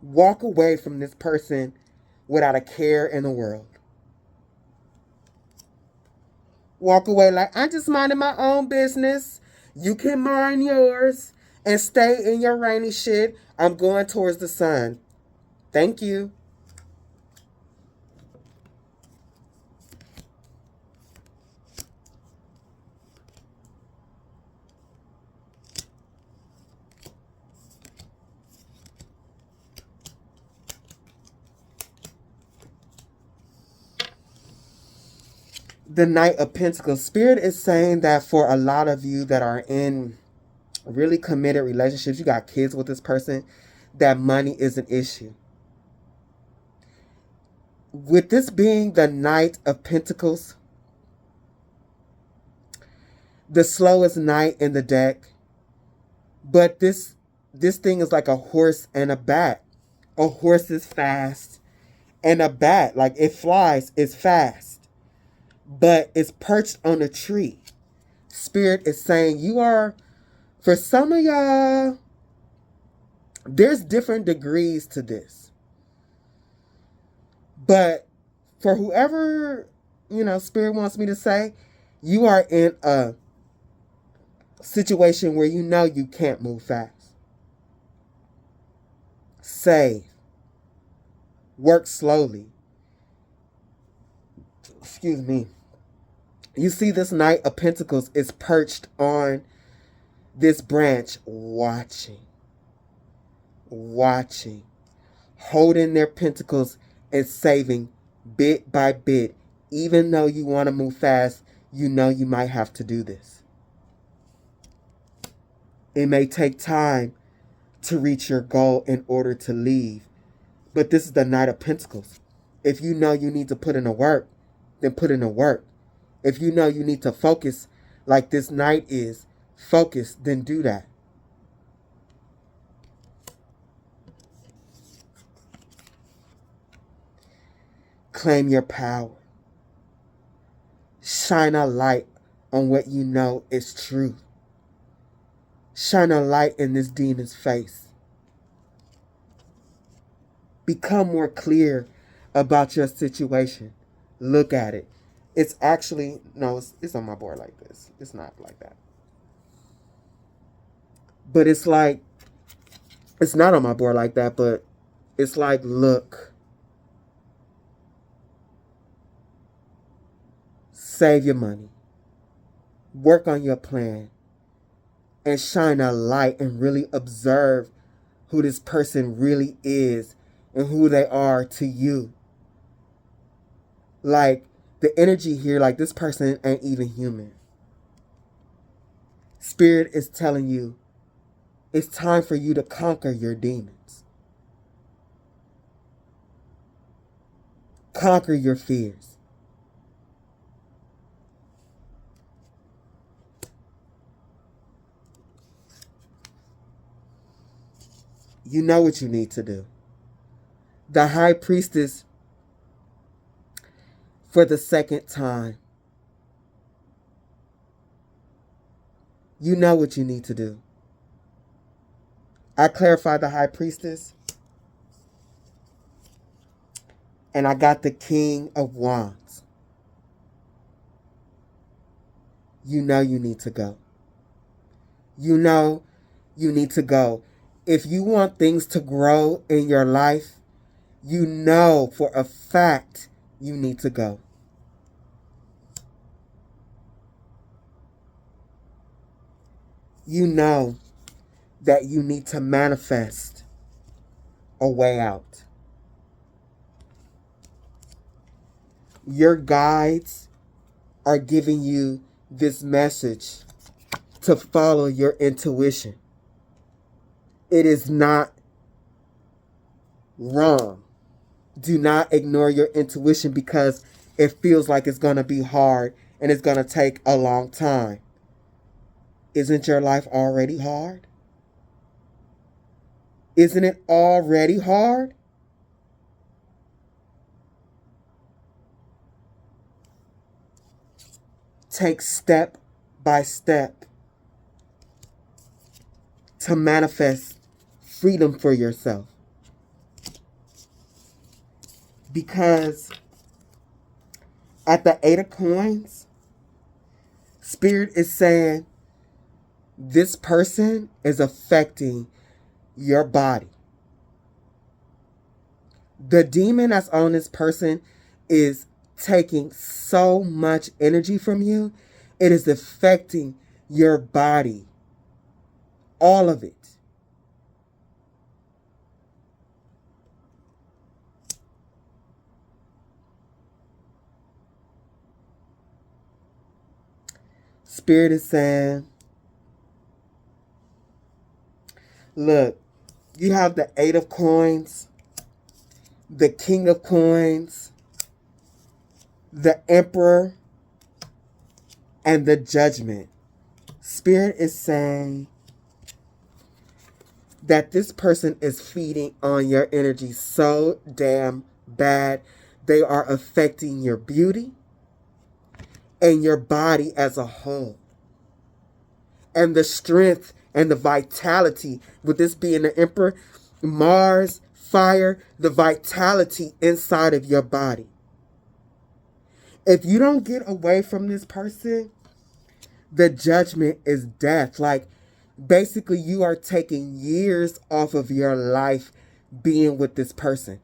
Walk away from this person without a care in the world. Walk away like, I just minded my own business. You can mind yours and stay in your rainy shit. I'm going towards the sun. Thank you. The Knight of Pentacles. Spirit is saying that for a lot of you that are in really committed relationships, you got kids with this person, that money is an issue. With this being the Knight of Pentacles, the slowest knight in the deck, but this this thing is like a horse and a bat. A horse is fast, and a bat, like it flies, is fast, but it's perched on a tree. Spirit is saying you are, for some of y'all, there's different degrees to this. But for whoever, Spirit wants me to say, you are in a situation where you know you can't move fast. Save. Work slowly. Excuse me. You see this Knight of Pentacles is perched on this branch, watching, holding their pentacles and saving bit by bit. Even though you want to move fast, you know you might have to do this. It may take time to reach your goal in order to leave, but this is the Knight of Pentacles. If you know you need to put in the work, then put in the work. If you know you need to focus like this Knight is focused, then do that. Claim your power. Shine a light on what you know is truth. Shine a light in this demon's face. Become more clear about your situation. Look at it. It's actually, no, it's on my board like this. It's not like that. But it's like, it's not on my board like that, but it's like, look. Save your money. Work on your plan. And shine a light and really observe who this person really is and who they are to you. Like, the energy here, like this person ain't even human. Spirit is telling you it's time for you to conquer your demons. Conquer your fears. You know what you need to do. The High Priestess, for the second time, you know what you need to do. I clarified the High Priestess, and I got the King of Wands. You know you need to go. You know you need to go. If you want things to grow in your life, you know for a fact you need to go. You know that you need to manifest a way out. Your guides are giving you this message to follow your intuition. It is not wrong. Do not ignore your intuition because it feels like it's going to be hard and it's going to take a long time. Isn't your life already hard? Isn't it already hard? Take step by step to manifest freedom for yourself. Because at the 8 of Coins, Spirit is saying this person is affecting your body. The demon that's on this person is taking so much energy from you. It is affecting your body. All of it. Spirit is saying, look, you have the 8 of Coins, the King of Coins, the Emperor, and the Judgment. Spirit is saying, that this person is feeding on your energy so damn bad. They are affecting your beauty and your body as a whole. And the strength and the vitality, with this being the Emperor, Mars, fire, the vitality inside of your body. If you don't get away from this person, the judgment is death. Like, basically, you are taking years off of your life being with this person.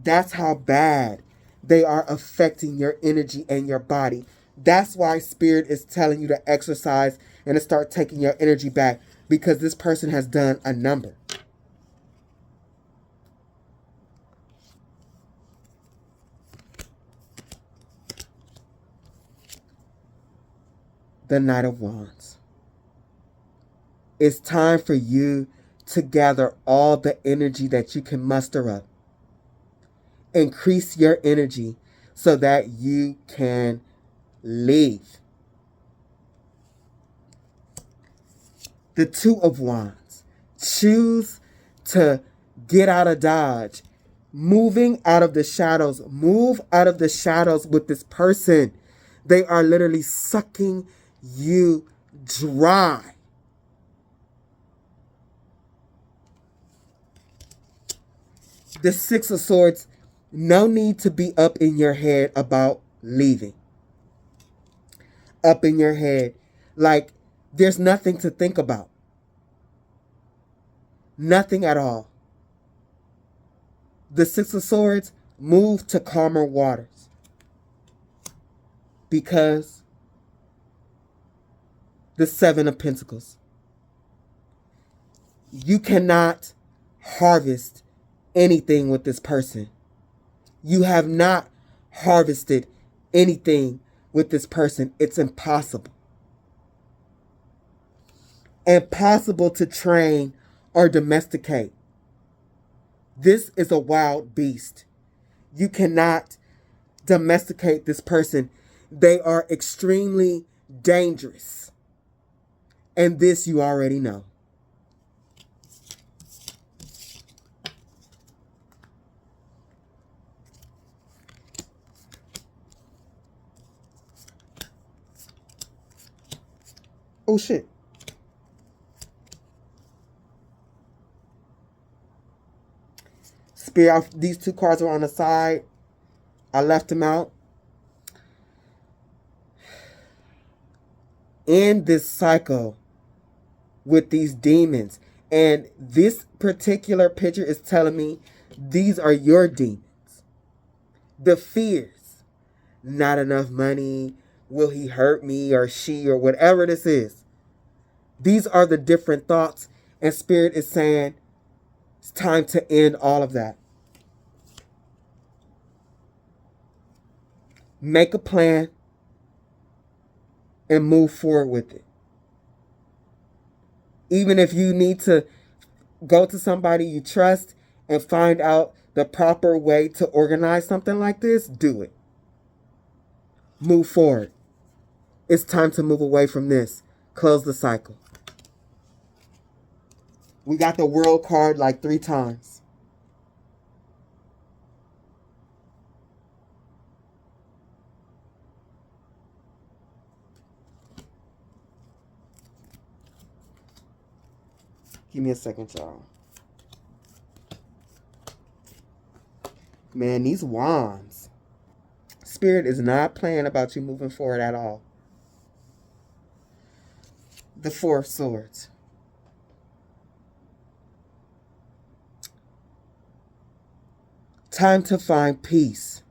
That's how bad they are affecting your energy and your body. That's why Spirit is telling you to exercise and to start taking your energy back, because this person has done a number. The Knight of Wands. It's time for you to gather all the energy that you can muster up. Increase your energy so that you can leave. The Two of Wands. Choose to get out of Dodge. Moving out of the shadows. Move out of the shadows with this person. They are literally sucking you dry. The Six of Swords. No need to be up in your head about leaving. Up in your head. Like, there's nothing to think about. Nothing at all. The Six of Swords, move to calmer waters. Because the Seven of Pentacles. You cannot harvest anything with this person. You have not harvested anything with this person. It's impossible. Impossible to train or domesticate. This is a wild beast. You cannot domesticate this person. They are extremely dangerous. And this you already know. Oh shit. Spirit, these two cards are on the side. I left them out. End this cycle with these demons. And this particular picture is telling me these are your demons. The fears. Not enough money. Will he hurt me or she or whatever this is? These are the different thoughts. And Spirit is saying it's time to end all of that. Make a plan and move forward with it. Even if you need to go to somebody you trust and find out the proper way to organize something like this, do it. Move forward. It's time to move away from this. Close the cycle. We got the World card like 3 times. Give me a second, y'all. Man, these wands. Spirit is not playing about you moving forward at all. The Four of Swords. Time to find peace.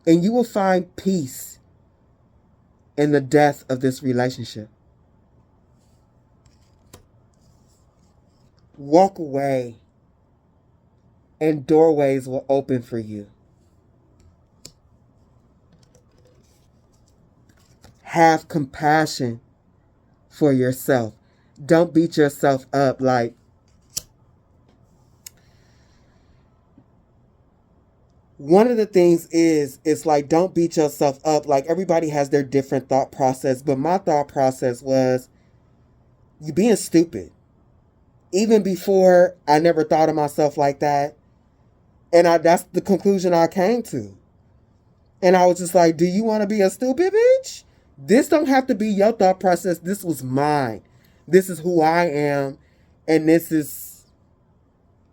And you will find peace in the death of this relationship. Walk away and doorways will open for you. Have compassion for yourself. Don't beat yourself up. Like, one of the things is, it's like, don't beat yourself up. Like, everybody has their different thought process, but my thought process was, You being stupid. Even before, I never thought of myself like that. And that's the conclusion I came to. And I was just like, do you want to be a stupid bitch? This don't have to be your thought process. This was mine. This is who I am. And this is,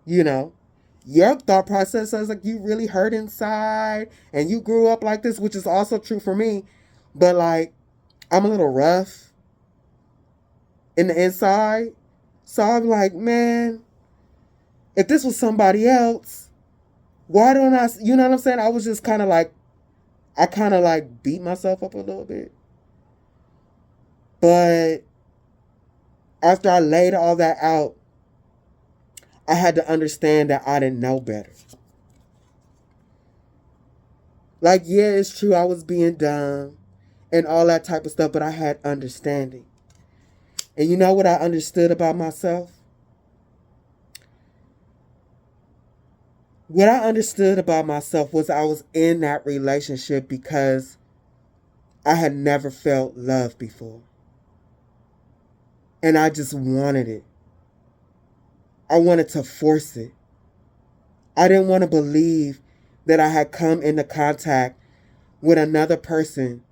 your thought process says like you really hurt inside and you grew up like this, which is also true for me. But like, I'm a little rough in the inside. So I'm like, man, if this was somebody else, why don't I, you know what I'm saying? I was just kind of like, I kind of like beat myself up a little bit. But after I laid all that out, I had to understand that I didn't know better. Like, yeah, it's true, I was being dumb and all that type of stuff, but I had understanding. And you know what I understood about myself? What I understood about myself was I was in that relationship because I had never felt love before. And I just wanted it. I wanted to force it. I didn't want to believe that I had come into contact with another person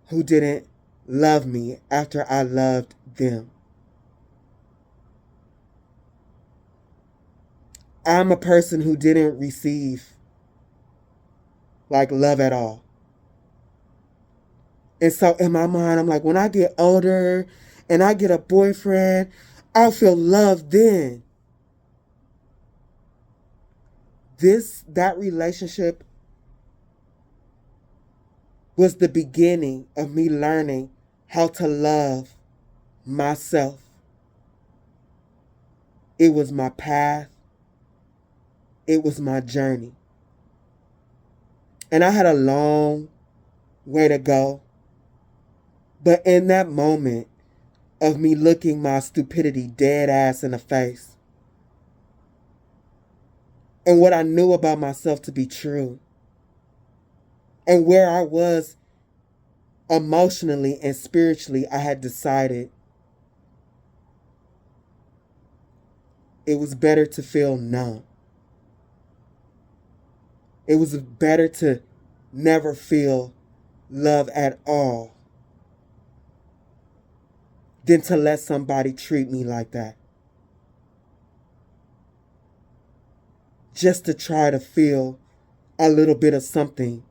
who didn't love me after I loved them. I'm a person who didn't receive like love at all. And so in my mind, I'm like, when I get older and I get a boyfriend, I'll feel love then. That relationship was the beginning of me learning how to love myself. It was my path. It was my journey. And I had a long way to go. But in that moment of me looking my stupidity dead ass in the face, and what I knew about myself to be true, and where I was emotionally and spiritually, I had decided it was better to feel numb. It was better to never feel love at all than to let somebody treat me like that. Just to try to feel a little bit of something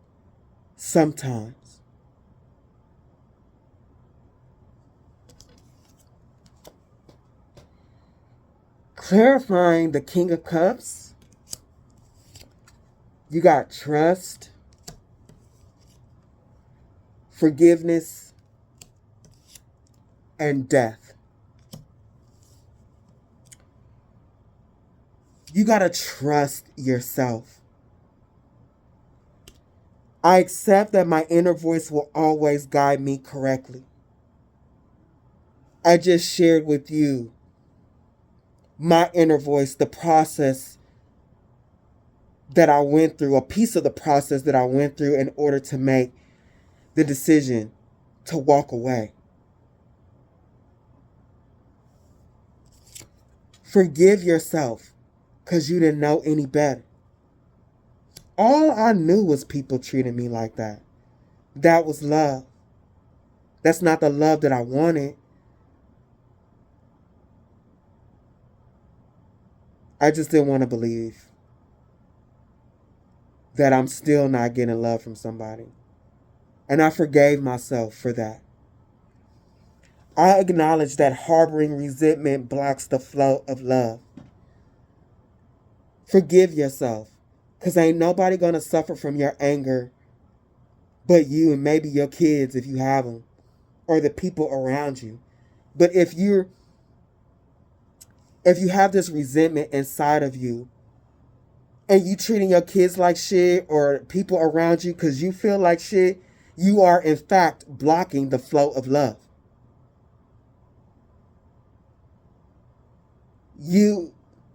sometimes. Clarifying the King of Cups, you got trust, forgiveness, and death. You gotta trust yourself. I accept that my inner voice will always guide me correctly. I just shared with you my inner voice, the process that I went through, a piece of the process that I went through in order to make the decision to walk away. Forgive yourself because you didn't know any better. All I knew was people treating me like that. That was love. That's not the love that I wanted. I just didn't want to believe that I'm still not getting love from somebody. And I forgave myself for that. I acknowledge that harboring resentment blocks the flow of love. Forgive yourself, because ain't nobody going to suffer from your anger but you and maybe your kids if you have them, or the people around you. But if you have this resentment inside of you, and you treating your kids like shit or people around you because you feel like shit, you are in fact blocking the flow of love.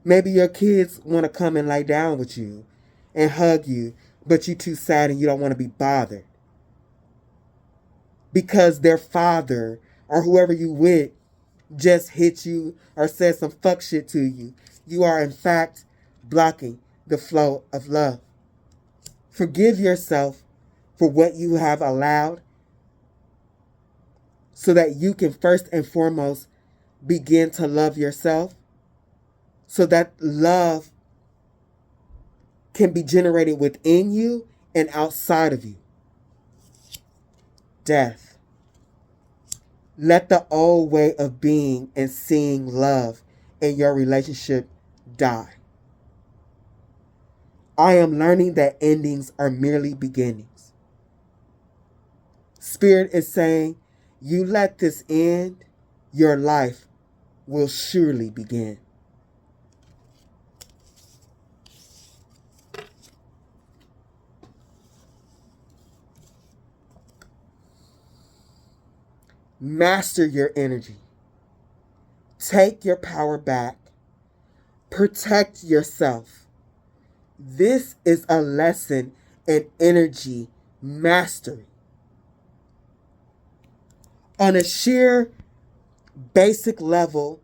Maybe your kids want to come and lay down with you and hug you, but you too sad and you don't want to be bothered. Because their father or whoever you with just hit you or said some fuck shit to you. You are in fact blocking the flow of love. Forgive yourself for what you have allowed so that you can first and foremost begin to love yourself, so that love can be generated within you and outside of you. Death. Let the old way of being and seeing love in your relationship die. I am learning that endings are merely beginnings. Spirit is saying, you let this end, your life will surely begin. Master your energy. Take your power back. Protect yourself. This is a lesson in energy mastery. On a sheer basic level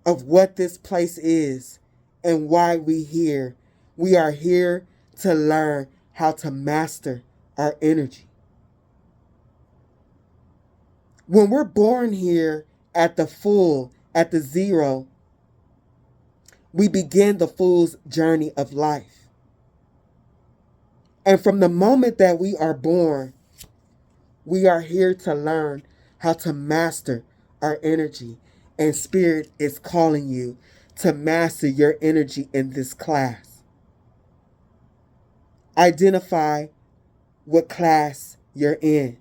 of what this place is and why we are here to learn how to master our energy. When we're born here at the full, at the zero, we begin the fool's journey of life. And from the moment that we are born, we are here to learn how to master our energy. And Spirit is calling you to master your energy in this class. Identify what class you're in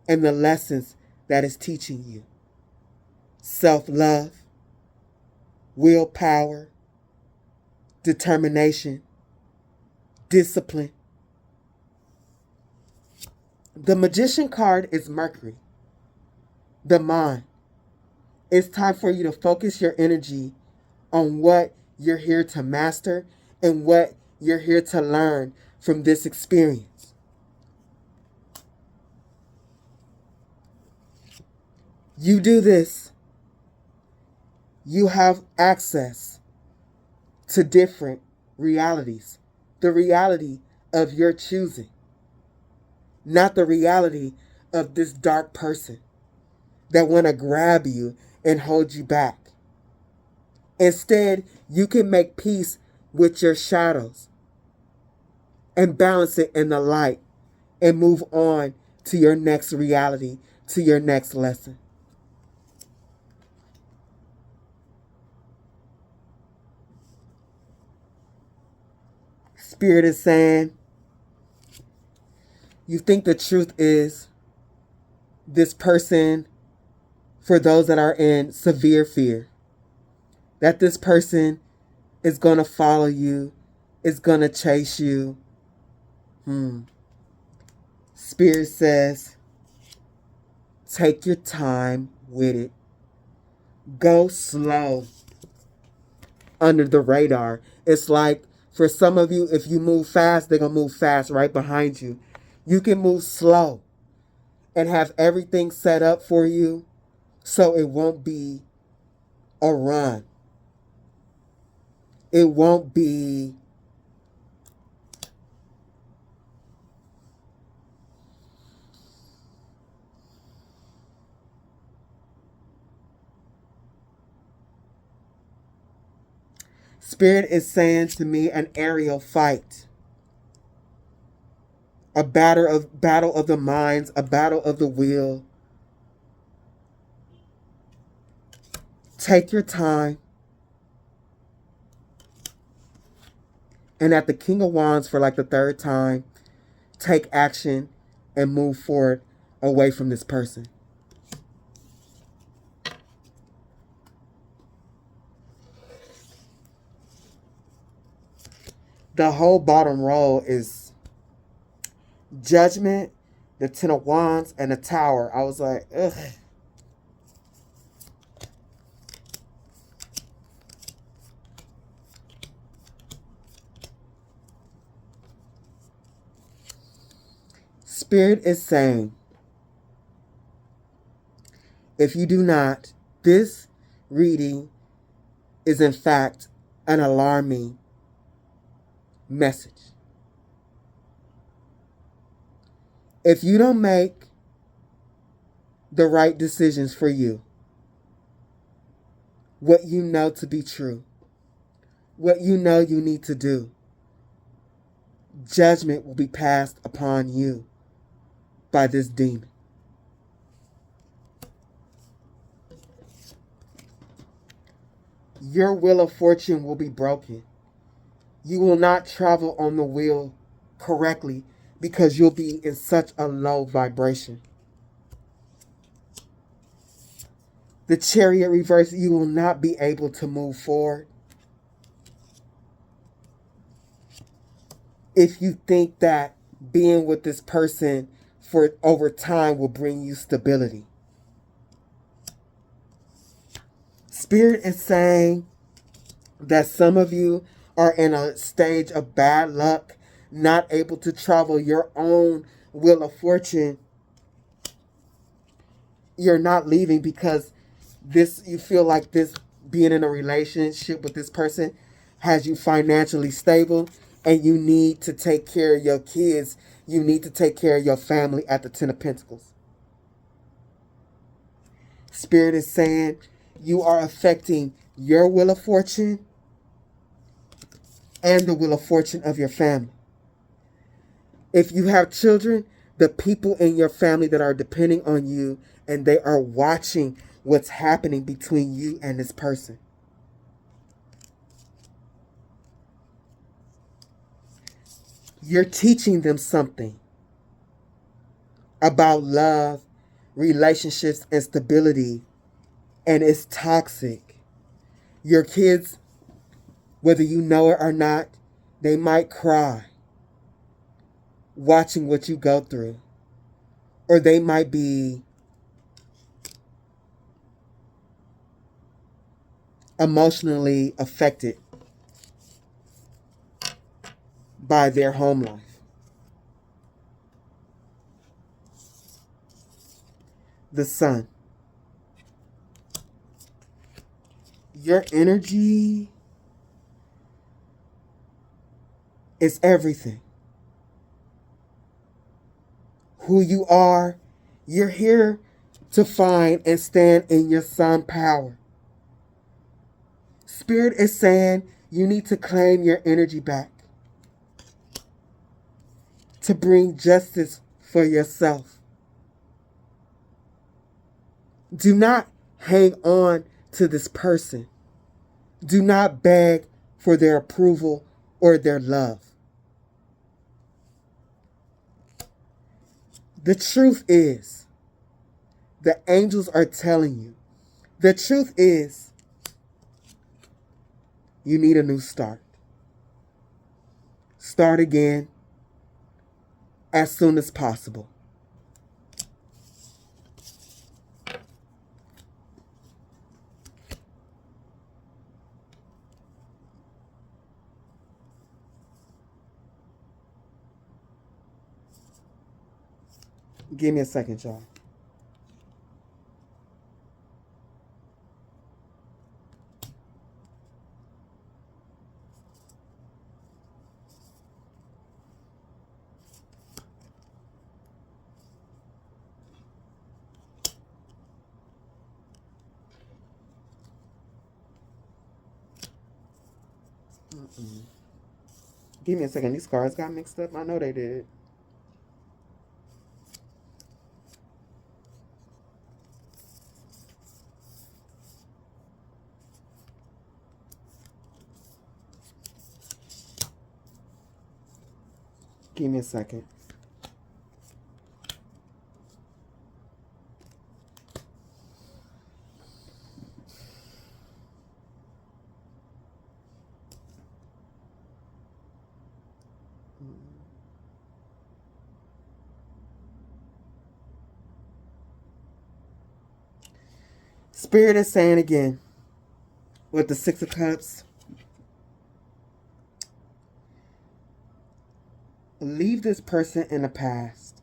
and the lessons that is teaching you. Self-love, willpower, determination, discipline. The Magician card is Mercury, the mind. It's time for you to focus your energy on what you're here to master and what you're here to learn from this experience. You do this, you have access to different realities. The reality of your choosing, not the reality of this dark person that want to grab you and hold you back. Instead, you can make peace with your shadows and balance it in the light and move on to your next reality, to your next lesson. Spirit is saying, you think the truth is this person, for those that are in severe fear, that this person is going to follow you, is going to chase you. Spirit says, take your time with it. Go slow under the radar. It's like, for some of you, if you move fast, they're going to move fast right behind you. You can move slow and have everything set up for you so it won't be a run. It won't be Spirit is saying to me an aerial fight. A battle of the minds, a battle of the will. Take your time. And at the King of Wands for like the third time, take action and move forward away from this person. The whole bottom row is Judgment, the Ten of Wands, and the Tower. I was like, ugh. Spirit is saying, if you do not This reading is in fact an alarming message. If you don't make the right decisions for you, what you know to be true, what you know you need to do, judgment will be passed upon you by this demon. Your wheel of fortune will be broken. You will not travel on the wheel correctly because you'll be in such a low vibration. The Chariot reverse, you will not be able to move forward. If you think that being with this person for over time will bring you stability. Spirit is saying that some of you are in a stage of bad luck, not able to travel your own wheel of fortune. You're not leaving because you feel like this being in a relationship with this person has you financially stable, and you need to take care of your kids. You need to take care of your family at the Ten of Pentacles. Spirit is saying you are affecting your wheel of fortune and the wheel of fortune of your family. If you have children, the people in your family that are depending on you, and they are watching what's happening between you and this person. You're teaching them something about love, relationships, and stability, and it's toxic. Your kids, whether you know it or not, they might cry watching what you go through, or they might be emotionally affected by their home life. The Sun. Your energy is everything. Who you are, you're here to find and stand in your sun power. Spirit is saying you need to claim your energy back, to bring justice for yourself. Do not hang on to this person. Do not beg for their approval or their love. The truth is, the angels are telling you, the truth is, you need a new start. Start again as soon as possible. Give me a second, y'all. Give me a second. These cards got mixed up. I know they did. Give me a second. Spirit is saying again, with the Six of Cups, leave this person in the past.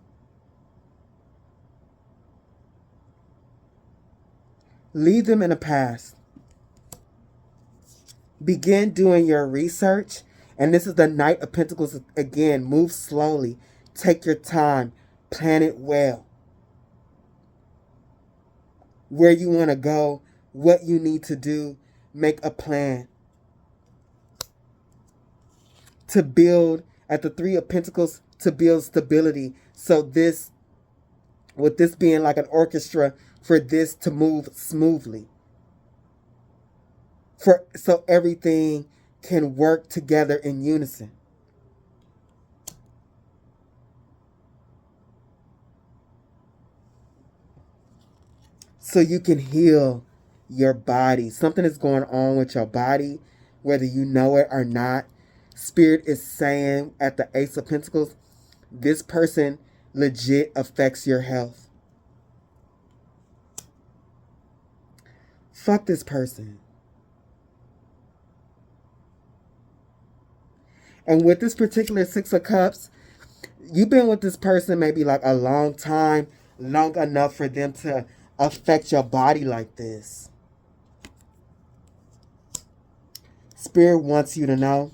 Leave them in the past. Begin doing your research. And this is the Knight of Pentacles again. Move slowly. Take your time. Plan it well. Where you want to go. What you need to do. Make a plan. To build, at the Three of Pentacles, to build stability. So this, with this being like an orchestra, for this to move smoothly. So everything can work together in unison. So you can heal your body. Something is going on with your body, whether you know it or not. Spirit is saying at the Ace of Pentacles, this person legit affects your health. Fuck this person. And with this particular Six of Cups, you've been with this person maybe like a long time, long enough for them to affect your body like this. Spirit wants you to know,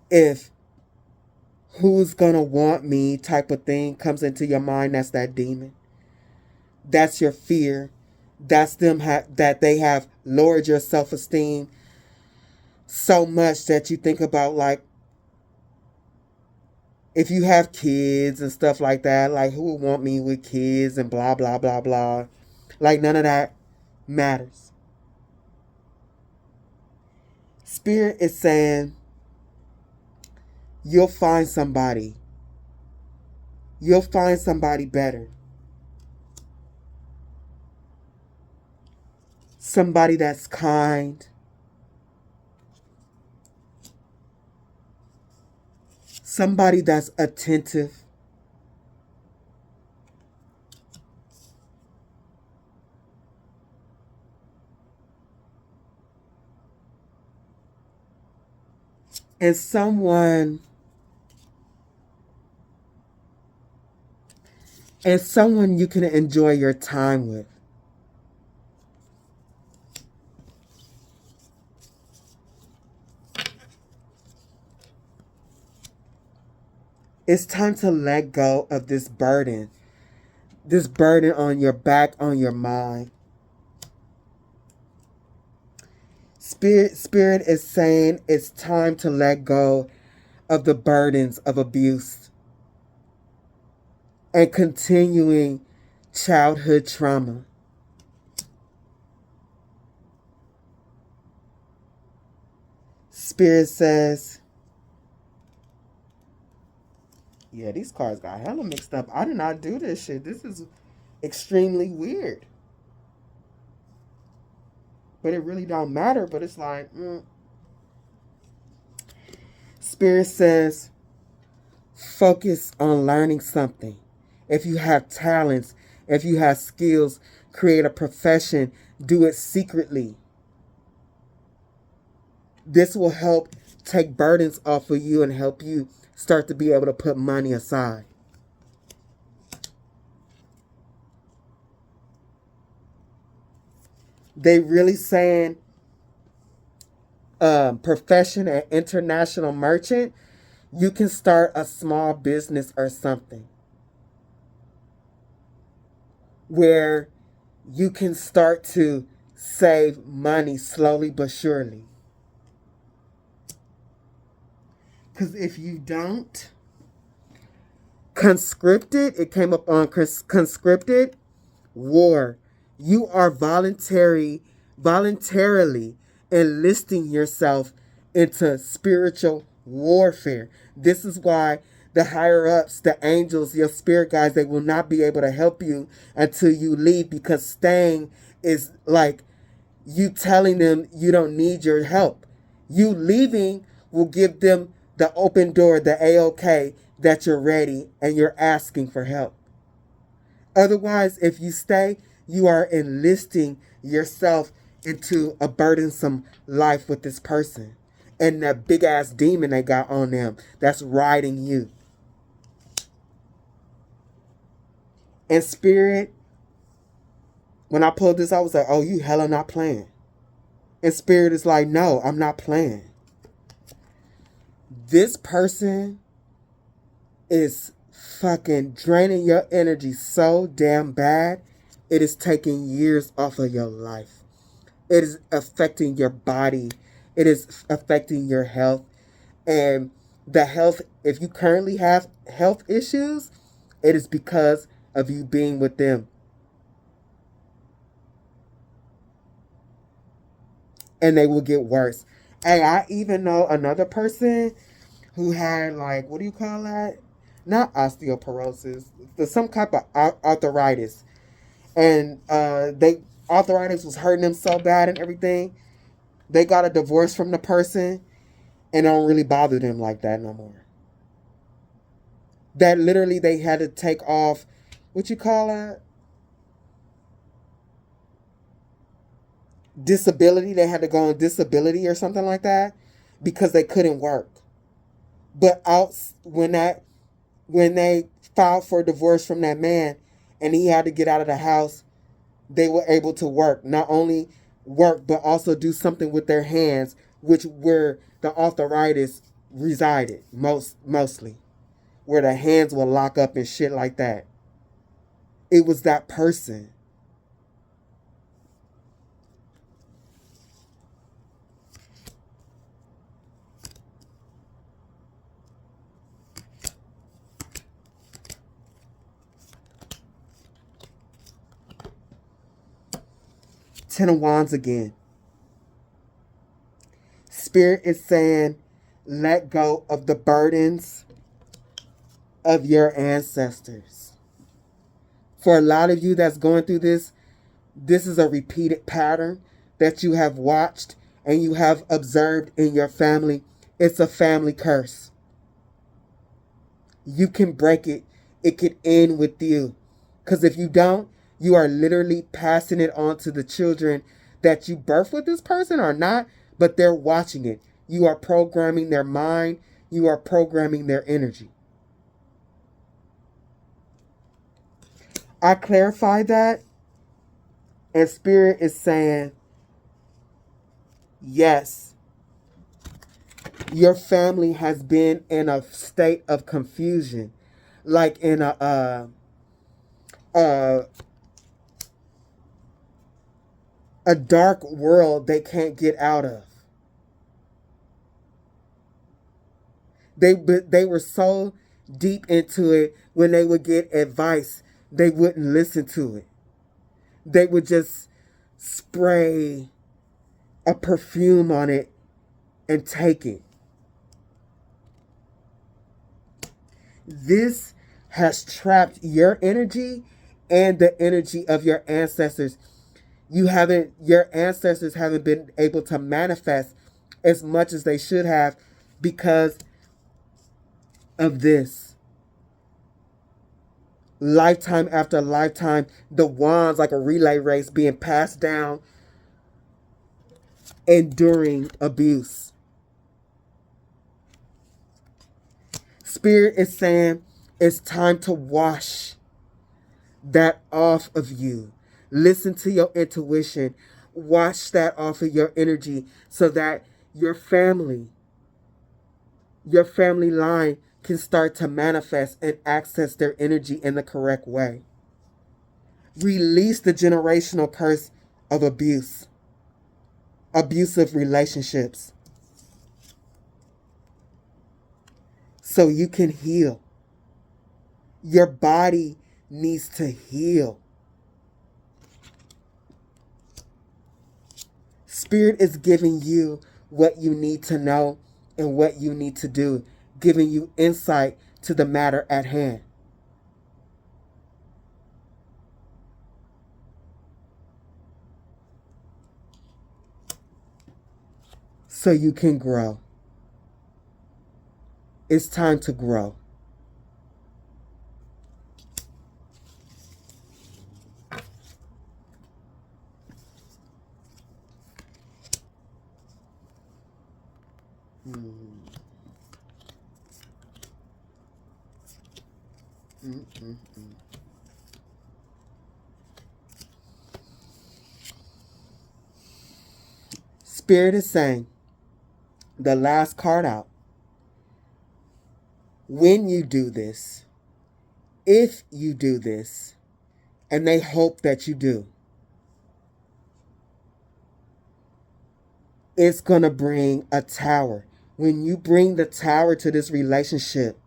if who's gonna want me type of thing comes into your mind, that's that demon. That's your fear. That's them that they have lowered your self-esteem so much that you think about, like, if you have kids and stuff like that, like, who would want me with kids and blah, blah, blah, blah. Like, none of that matters. Spirit is saying, you'll find somebody. You'll find somebody better. Somebody that's kind. Somebody that's attentive. And someone you can enjoy your time with. It's time to let go of this burden. This burden on your back, on your mind. Spirit is saying it's time to let go of the burdens of abuse and continuing childhood trauma. Spirit says, yeah, these cards got hella mixed up. I did not do this shit. This is extremely weird. But it really don't matter. But it's like, Spirit says, focus on learning something. If you have talents, if you have skills, create a profession, do it secretly. This will help take burdens off of you and help you start to be able to put money aside. They really saying profession and international merchant, you can start a small business or something where you can start to save money slowly but surely. Because if you don't, conscripted, it came up on conscripted, war. You are voluntarily enlisting yourself into spiritual warfare. This is why the higher ups, the angels, your spirit guides, they will not be able to help you until you leave, because staying is like you telling them you don't need your help. You leaving will give them the open door, the A-OK, that you're ready and you're asking for help. Otherwise, if you stay, you are enlisting yourself into a burdensome life with this person and that big ass demon they got on them that's riding you. And Spirit When I pulled this, I was like, oh, you hella not playing. And Spirit is like, no, I'm not playing. This person is fucking draining your energy so damn bad. It is taking years off of your life. It is affecting your body. It is affecting your health. And the health, if you currently have health issues, it is because of you being with them. And they will get worse. Hey, I even know another person who had, like, what do you call that? Not osteoporosis, but some type of arthritis. And arthritis was hurting them so bad and everything. They got a divorce from the person and don't really bother them like that no more. That literally they had to take off, what you call that? Disability. They had to go on disability or something like that because they couldn't work. But when they filed for divorce from that man and he had to get out of the house, they were able to work. Not only work, but also do something with their hands, which where the arthritis resided mostly. Where the hands will lock up and shit like that. It was that person. Ten of Wands again. Spirit is saying, let go of the burdens of your ancestors. For a lot of you that's going through this is a repeated pattern that you have watched and you have observed in your family. It's a family curse. You can break it. It could end with you. Because if you don't, you are literally passing it on to the children that you birthed with this person or not, but they're watching it. You are programming their mind. You are programming their energy. I clarified that, and Spirit is saying, yes, your family has been in a state of confusion, like in a dark world they can't get out of. They were so deep into it, when they would get advice, they wouldn't listen to it. They would just spray a perfume on it and take it. This has trapped your energy and the energy of your ancestors. Your ancestors haven't been able to manifest as much as they should have because of this. Lifetime after lifetime, the wands like a relay race being passed down, enduring abuse. Spirit is saying it's time to wash that off of you. Listen to your intuition. Wash that off of your energy so that your family line can start to manifest and access their energy in the correct way. Release the generational curse of abuse, abusive relationships, so you can heal. Your body needs to heal. Spirit is giving you what you need to know and what you need to do, giving you insight to the matter at hand. So you can grow. It's time to grow. Spirit is saying, the last card out, when you do this, if you do this, and they hope that you do, it's going to bring a tower. When you bring the tower to this relationship,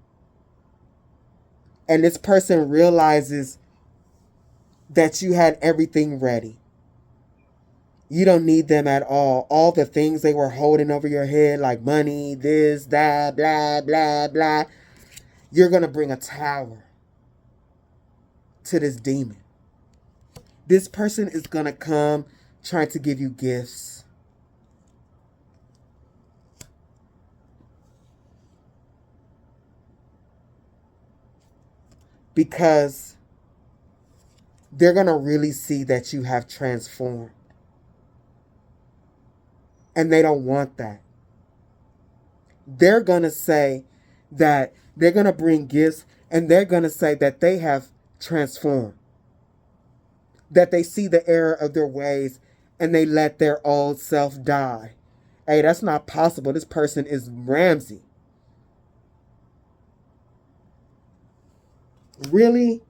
and this person realizes that you had everything ready, you don't need them at all. All the things they were holding over your head, like money, this, that, blah, blah, blah, you're going to bring a tower to this demon. This person is going to come trying to give you gifts. Because they're going to really see that you have transformed. And they don't want that. They're going to say that they're going to bring gifts, and they're going to say that they have transformed. That they see the error of their ways and they let their old self die. Hey, that's not possible. This person is Ramsey. Really?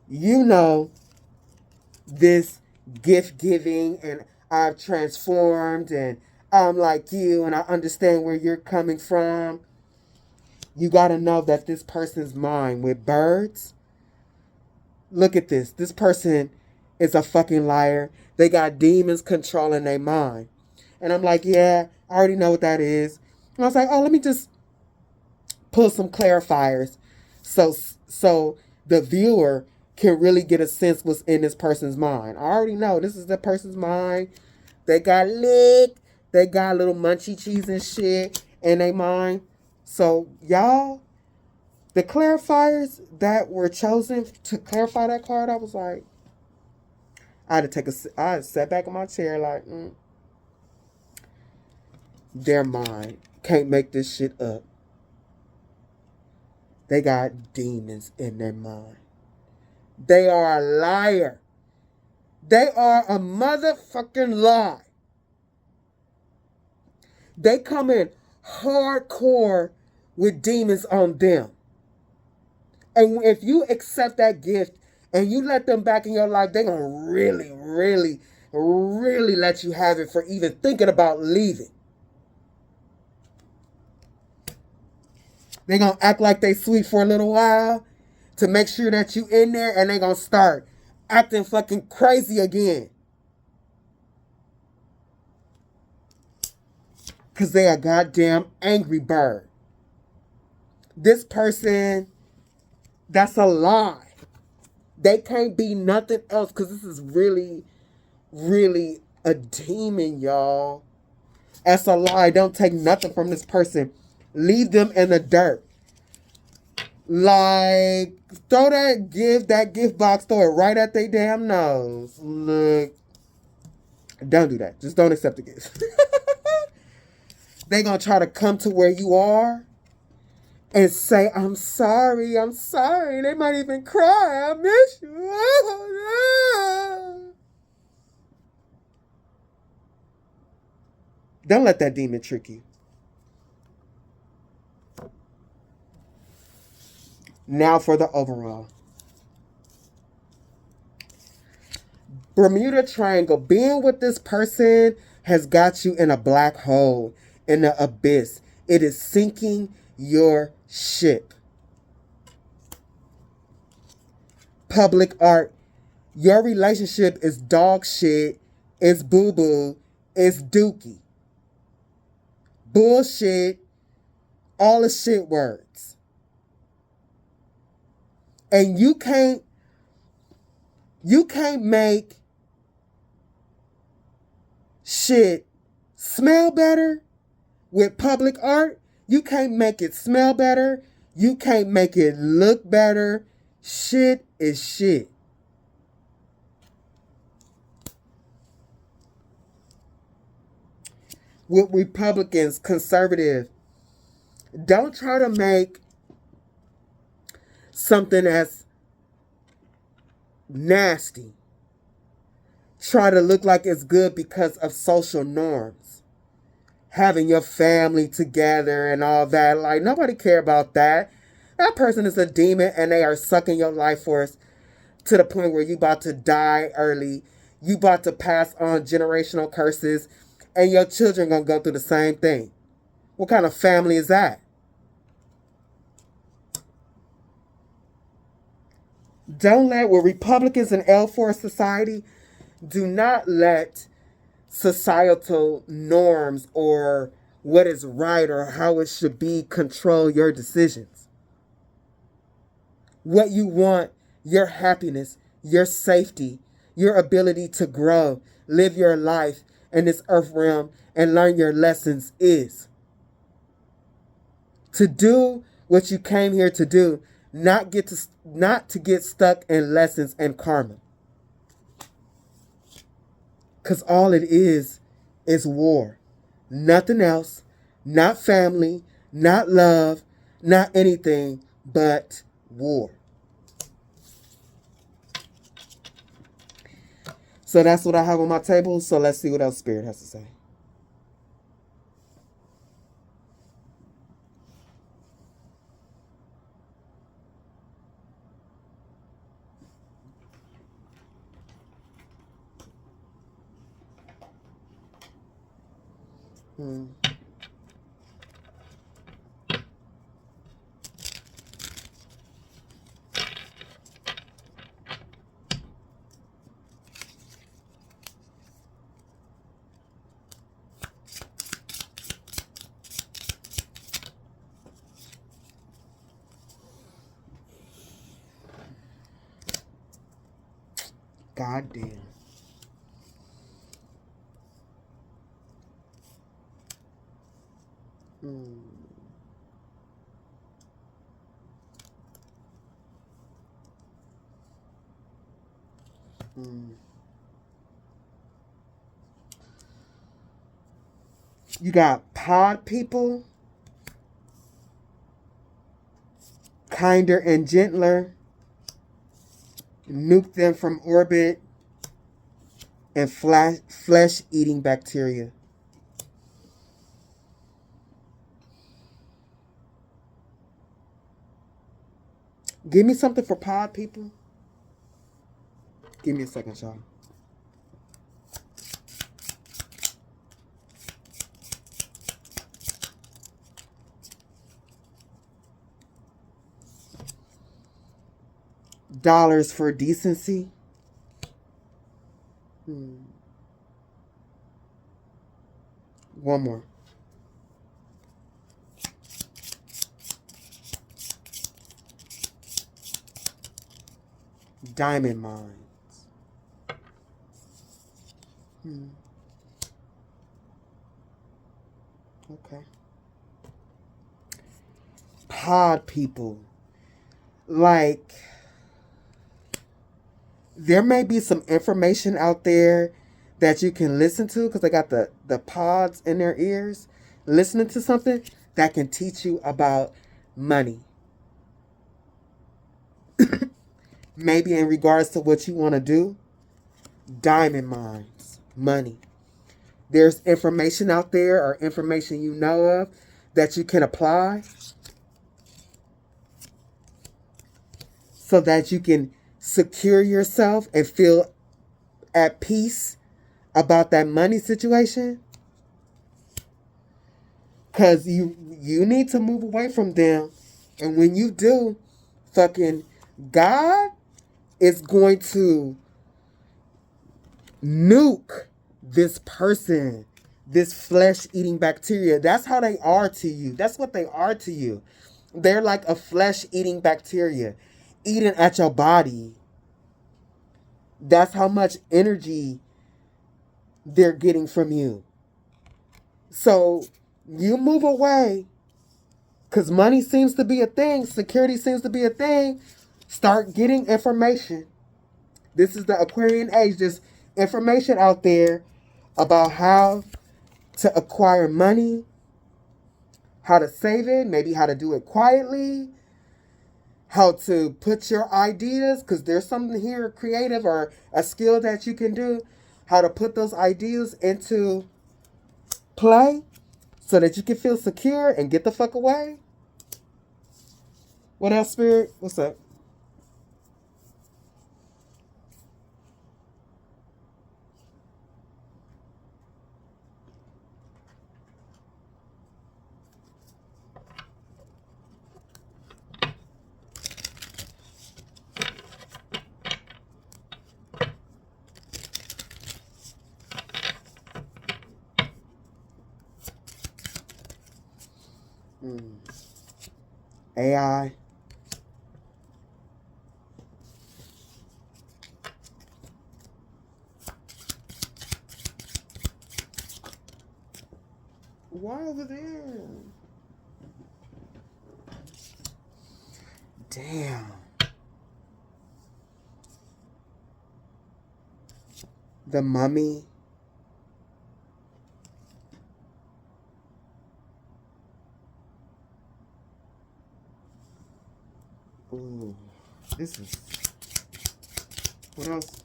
You know this gift giving, and I've transformed, and I'm like you, and I understand where you're coming from. You got to know that this person's mind with birds. Look at this. This person is a fucking liar. They got demons controlling their mind. And I'm like, yeah, I already know what that is. And I was like, oh, let me just pull some clarifiers so the viewer can really get a sense what's in this person's mind. I already know this is the person's mind. They got lick. They got little munchy cheese and shit in their mind. So, y'all, the clarifiers that were chosen to clarify that card, I was like, I had to sat back in my chair like, their mind can't make this shit up. They got demons in their mind. They are a liar. They are a motherfucking lie. They come in hardcore with demons on them. And if you accept that gift and you let them back in your life, they're going to really, really, really let you have it for even thinking about leaving. They're going to act like they sweet for a little while to make sure that you in there, and they're going to start acting fucking crazy again. Because they're a goddamn angry bird. This person, that's a lie. They can't be nothing else, because this is really, really a demon, y'all. That's a lie. Don't take nothing from this person. Leave them in the dirt. Like, throw that gift box, throw it right at their damn nose. Look. Don't do that. Just don't accept the gift. They gonna try to come to where you are and say, I'm sorry. They might even cry. I miss you. Oh, no. Don't let that demon trick you. Now for the overall. Bermuda Triangle. Being with this person has got you in a black hole, in the abyss. It is sinking your ship. Public art. Your relationship is dog shit. It's boo-boo. It's dookie. Bullshit. All the shit words. And you can't make shit smell better with public art. You can't make it smell better. You can't make it look better. Shit is shit. With Republicans, conservative, don't try to make something that's nasty try to look like it's good because of social norms. having your family together and all that. Like, nobody care about that. That person is a demon and they are sucking your life force to the point where you about to die early. You about to pass on generational curses and your children gonna go through the same thing. What kind of family is that? Don't let, with Republicans and L4 society, do not let societal norms or what is right or how it should be control your decisions. What you want, your happiness, your safety, your ability to grow, live your life in this earth realm and learn your lessons is to do what you came here to do, not to get stuck in lessons and karma. Because all it is war. Nothing else. Not family. Not love. Not anything but war. So that's what I have on my table. So let's see what else Spirit has to say. God damn. You got pod people, kinder and gentler, nuke them from orbit, and flesh-eating bacteria. Give me something for pod people. Give me a second, y'all. Dollars for decency. One more. Diamond mines. Okay. Pod people. Like, there may be some information out there that you can listen to because they got the pods in their ears, listening to something that can teach you about money. Maybe in regards to what you want to do. Diamond mines, money. There's information out there or information you know of that you can apply so that you can secure yourself and feel at peace about that money situation. Because you need to move away from them. And when you do, fucking God is going to nuke this person, this flesh-eating bacteria. That's how they are to you. That's what they are to you. They're like a flesh-eating bacteria eating at your body. That's how much energy they're getting from you. So you move away because money seems to be a thing. Security seems to be a thing. Start getting information. This is the Aquarian age. There's information out there about how to acquire money, how to save it, maybe how to do it quietly, how to put your ideas, because there's something here creative or a skill that you can do, how to put those ideas into play so that you can feel secure and get the fuck away? What else, Spirit? What's up? AI. Why over there? Damn. The Mummy. Ooh, this is... What else?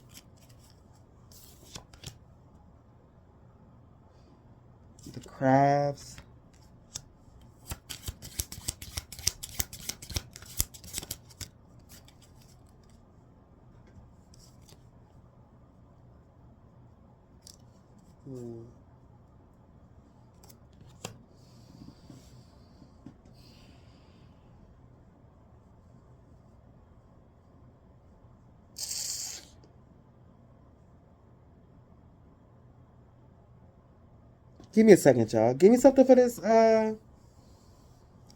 The Crabs. Give me a second, y'all. Give me something for this,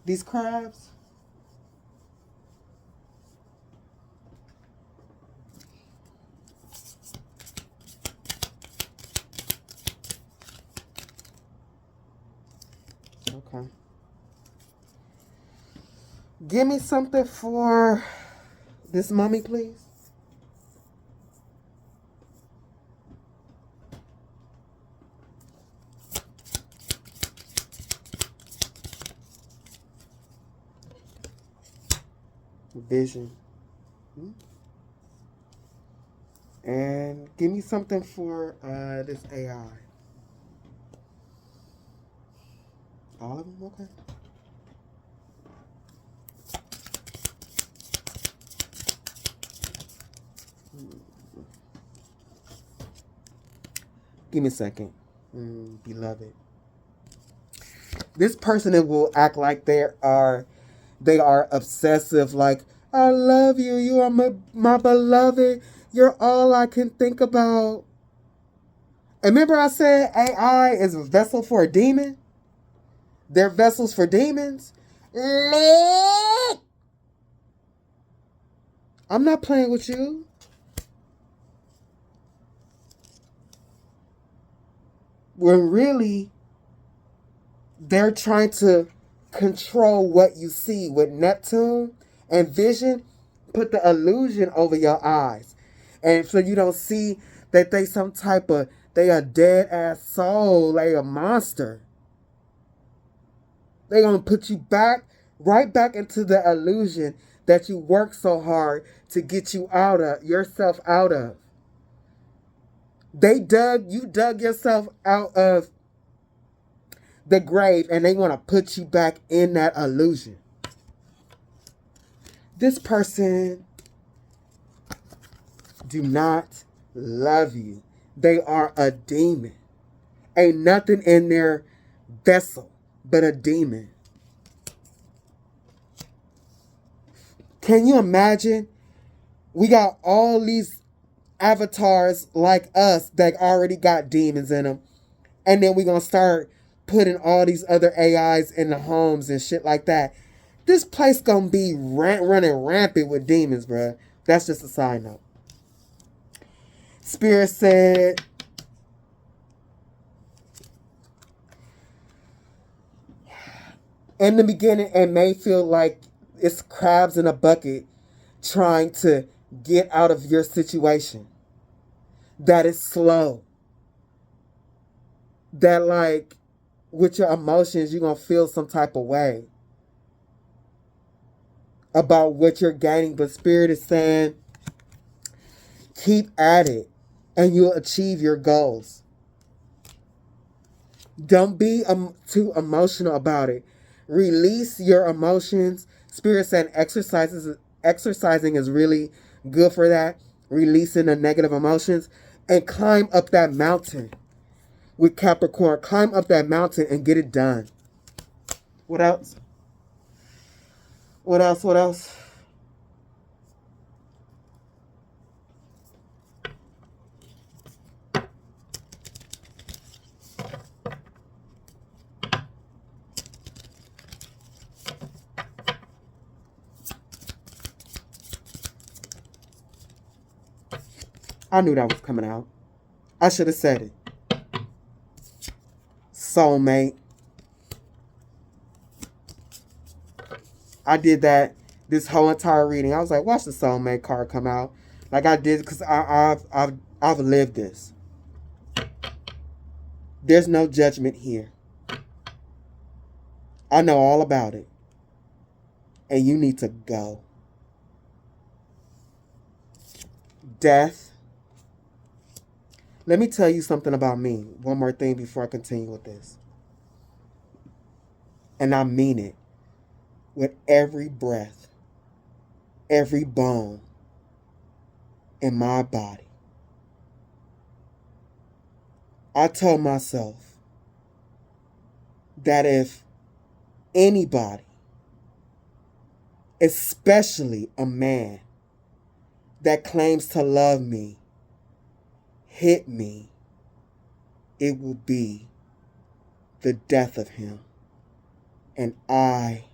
these crabs. Okay. Give me something for this mummy, please. Vision. And give me something for this AI. All of them? Okay. Give me a second. Beloved. This person that will act like they are obsessive, like, I love you, you are my beloved, you're all I can think about. And remember I said AI is a vessel for a demon? They're vessels for demons? I'm not playing with you. When really, they're trying to control what you see with Neptune and vision. Put the illusion over your eyes, and so you don't see that they some type of, they a dead ass soul, they a monster. They gonna put you right back into the illusion that you work so hard to get yourself out of. You dug yourself out of the grave, and they want to put you back in that illusion. This person do not love you. They are a demon. Ain't nothing in their vessel but a demon. Can you imagine? We got all these avatars like us that already got demons in them, and then we're going to start putting all these other AIs in the homes and shit like that. This place going to be running rampant with demons, bruh. That's just a side note. Spirit said, in the beginning, it may feel like it's crabs in a bucket trying to get out of your situation. That is slow. That, like, with your emotions, you're going to feel some type of way about what you're gaining. But Spirit is saying, keep at it and you'll achieve your goals. Don't be too emotional about it. Release your emotions. Spirit said exercising is really good for that. Releasing the negative emotions and climb up that mountain with Capricorn. Climb up that mountain and get it done. What else? What else? What else? I knew that was coming out. I should have said it. Soulmate. I did that this whole entire reading. I was like, watch the soulmate card come out. Like I did because I've lived this. There's no judgment here. I know all about it. And you need to go. Death. Let me tell you something about me. One more thing before I continue with this. And I mean it. With every breath, every bone in my body. I told myself that if anybody, especially a man that claims to love me, hit me, it will be the death of him. And I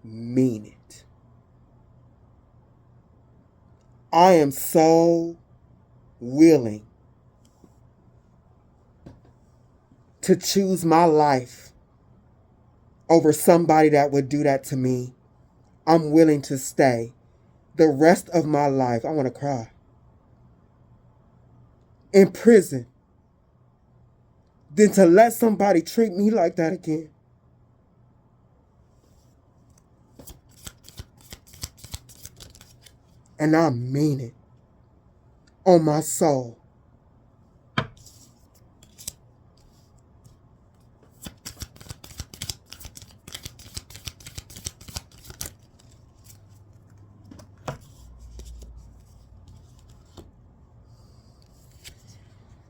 mean it. I am so willing to choose my life over somebody that would do that to me. I'm willing to stay the rest of my life. I want to cry. In prison. Than to let somebody treat me like that again. And I mean it. On my soul.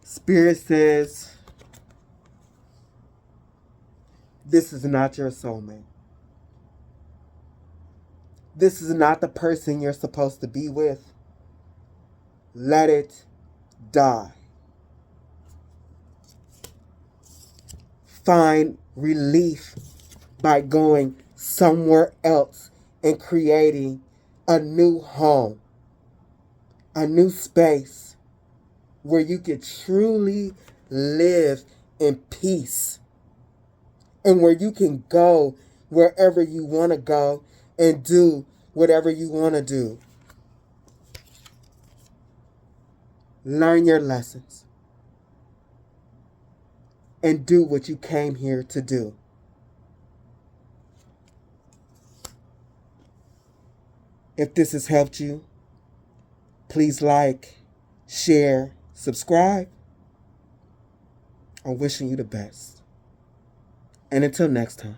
Spirit says, this is not your soulmate. This is not the person you're supposed to be with. Let it die. Find relief by going somewhere else and creating a new home, a new space where you could truly live in peace and where you can go wherever you want to go and do whatever you want to do. Learn your lessons and do what you came here to do. If this has helped you, please like, share, subscribe. I'm wishing you the best. And until next time.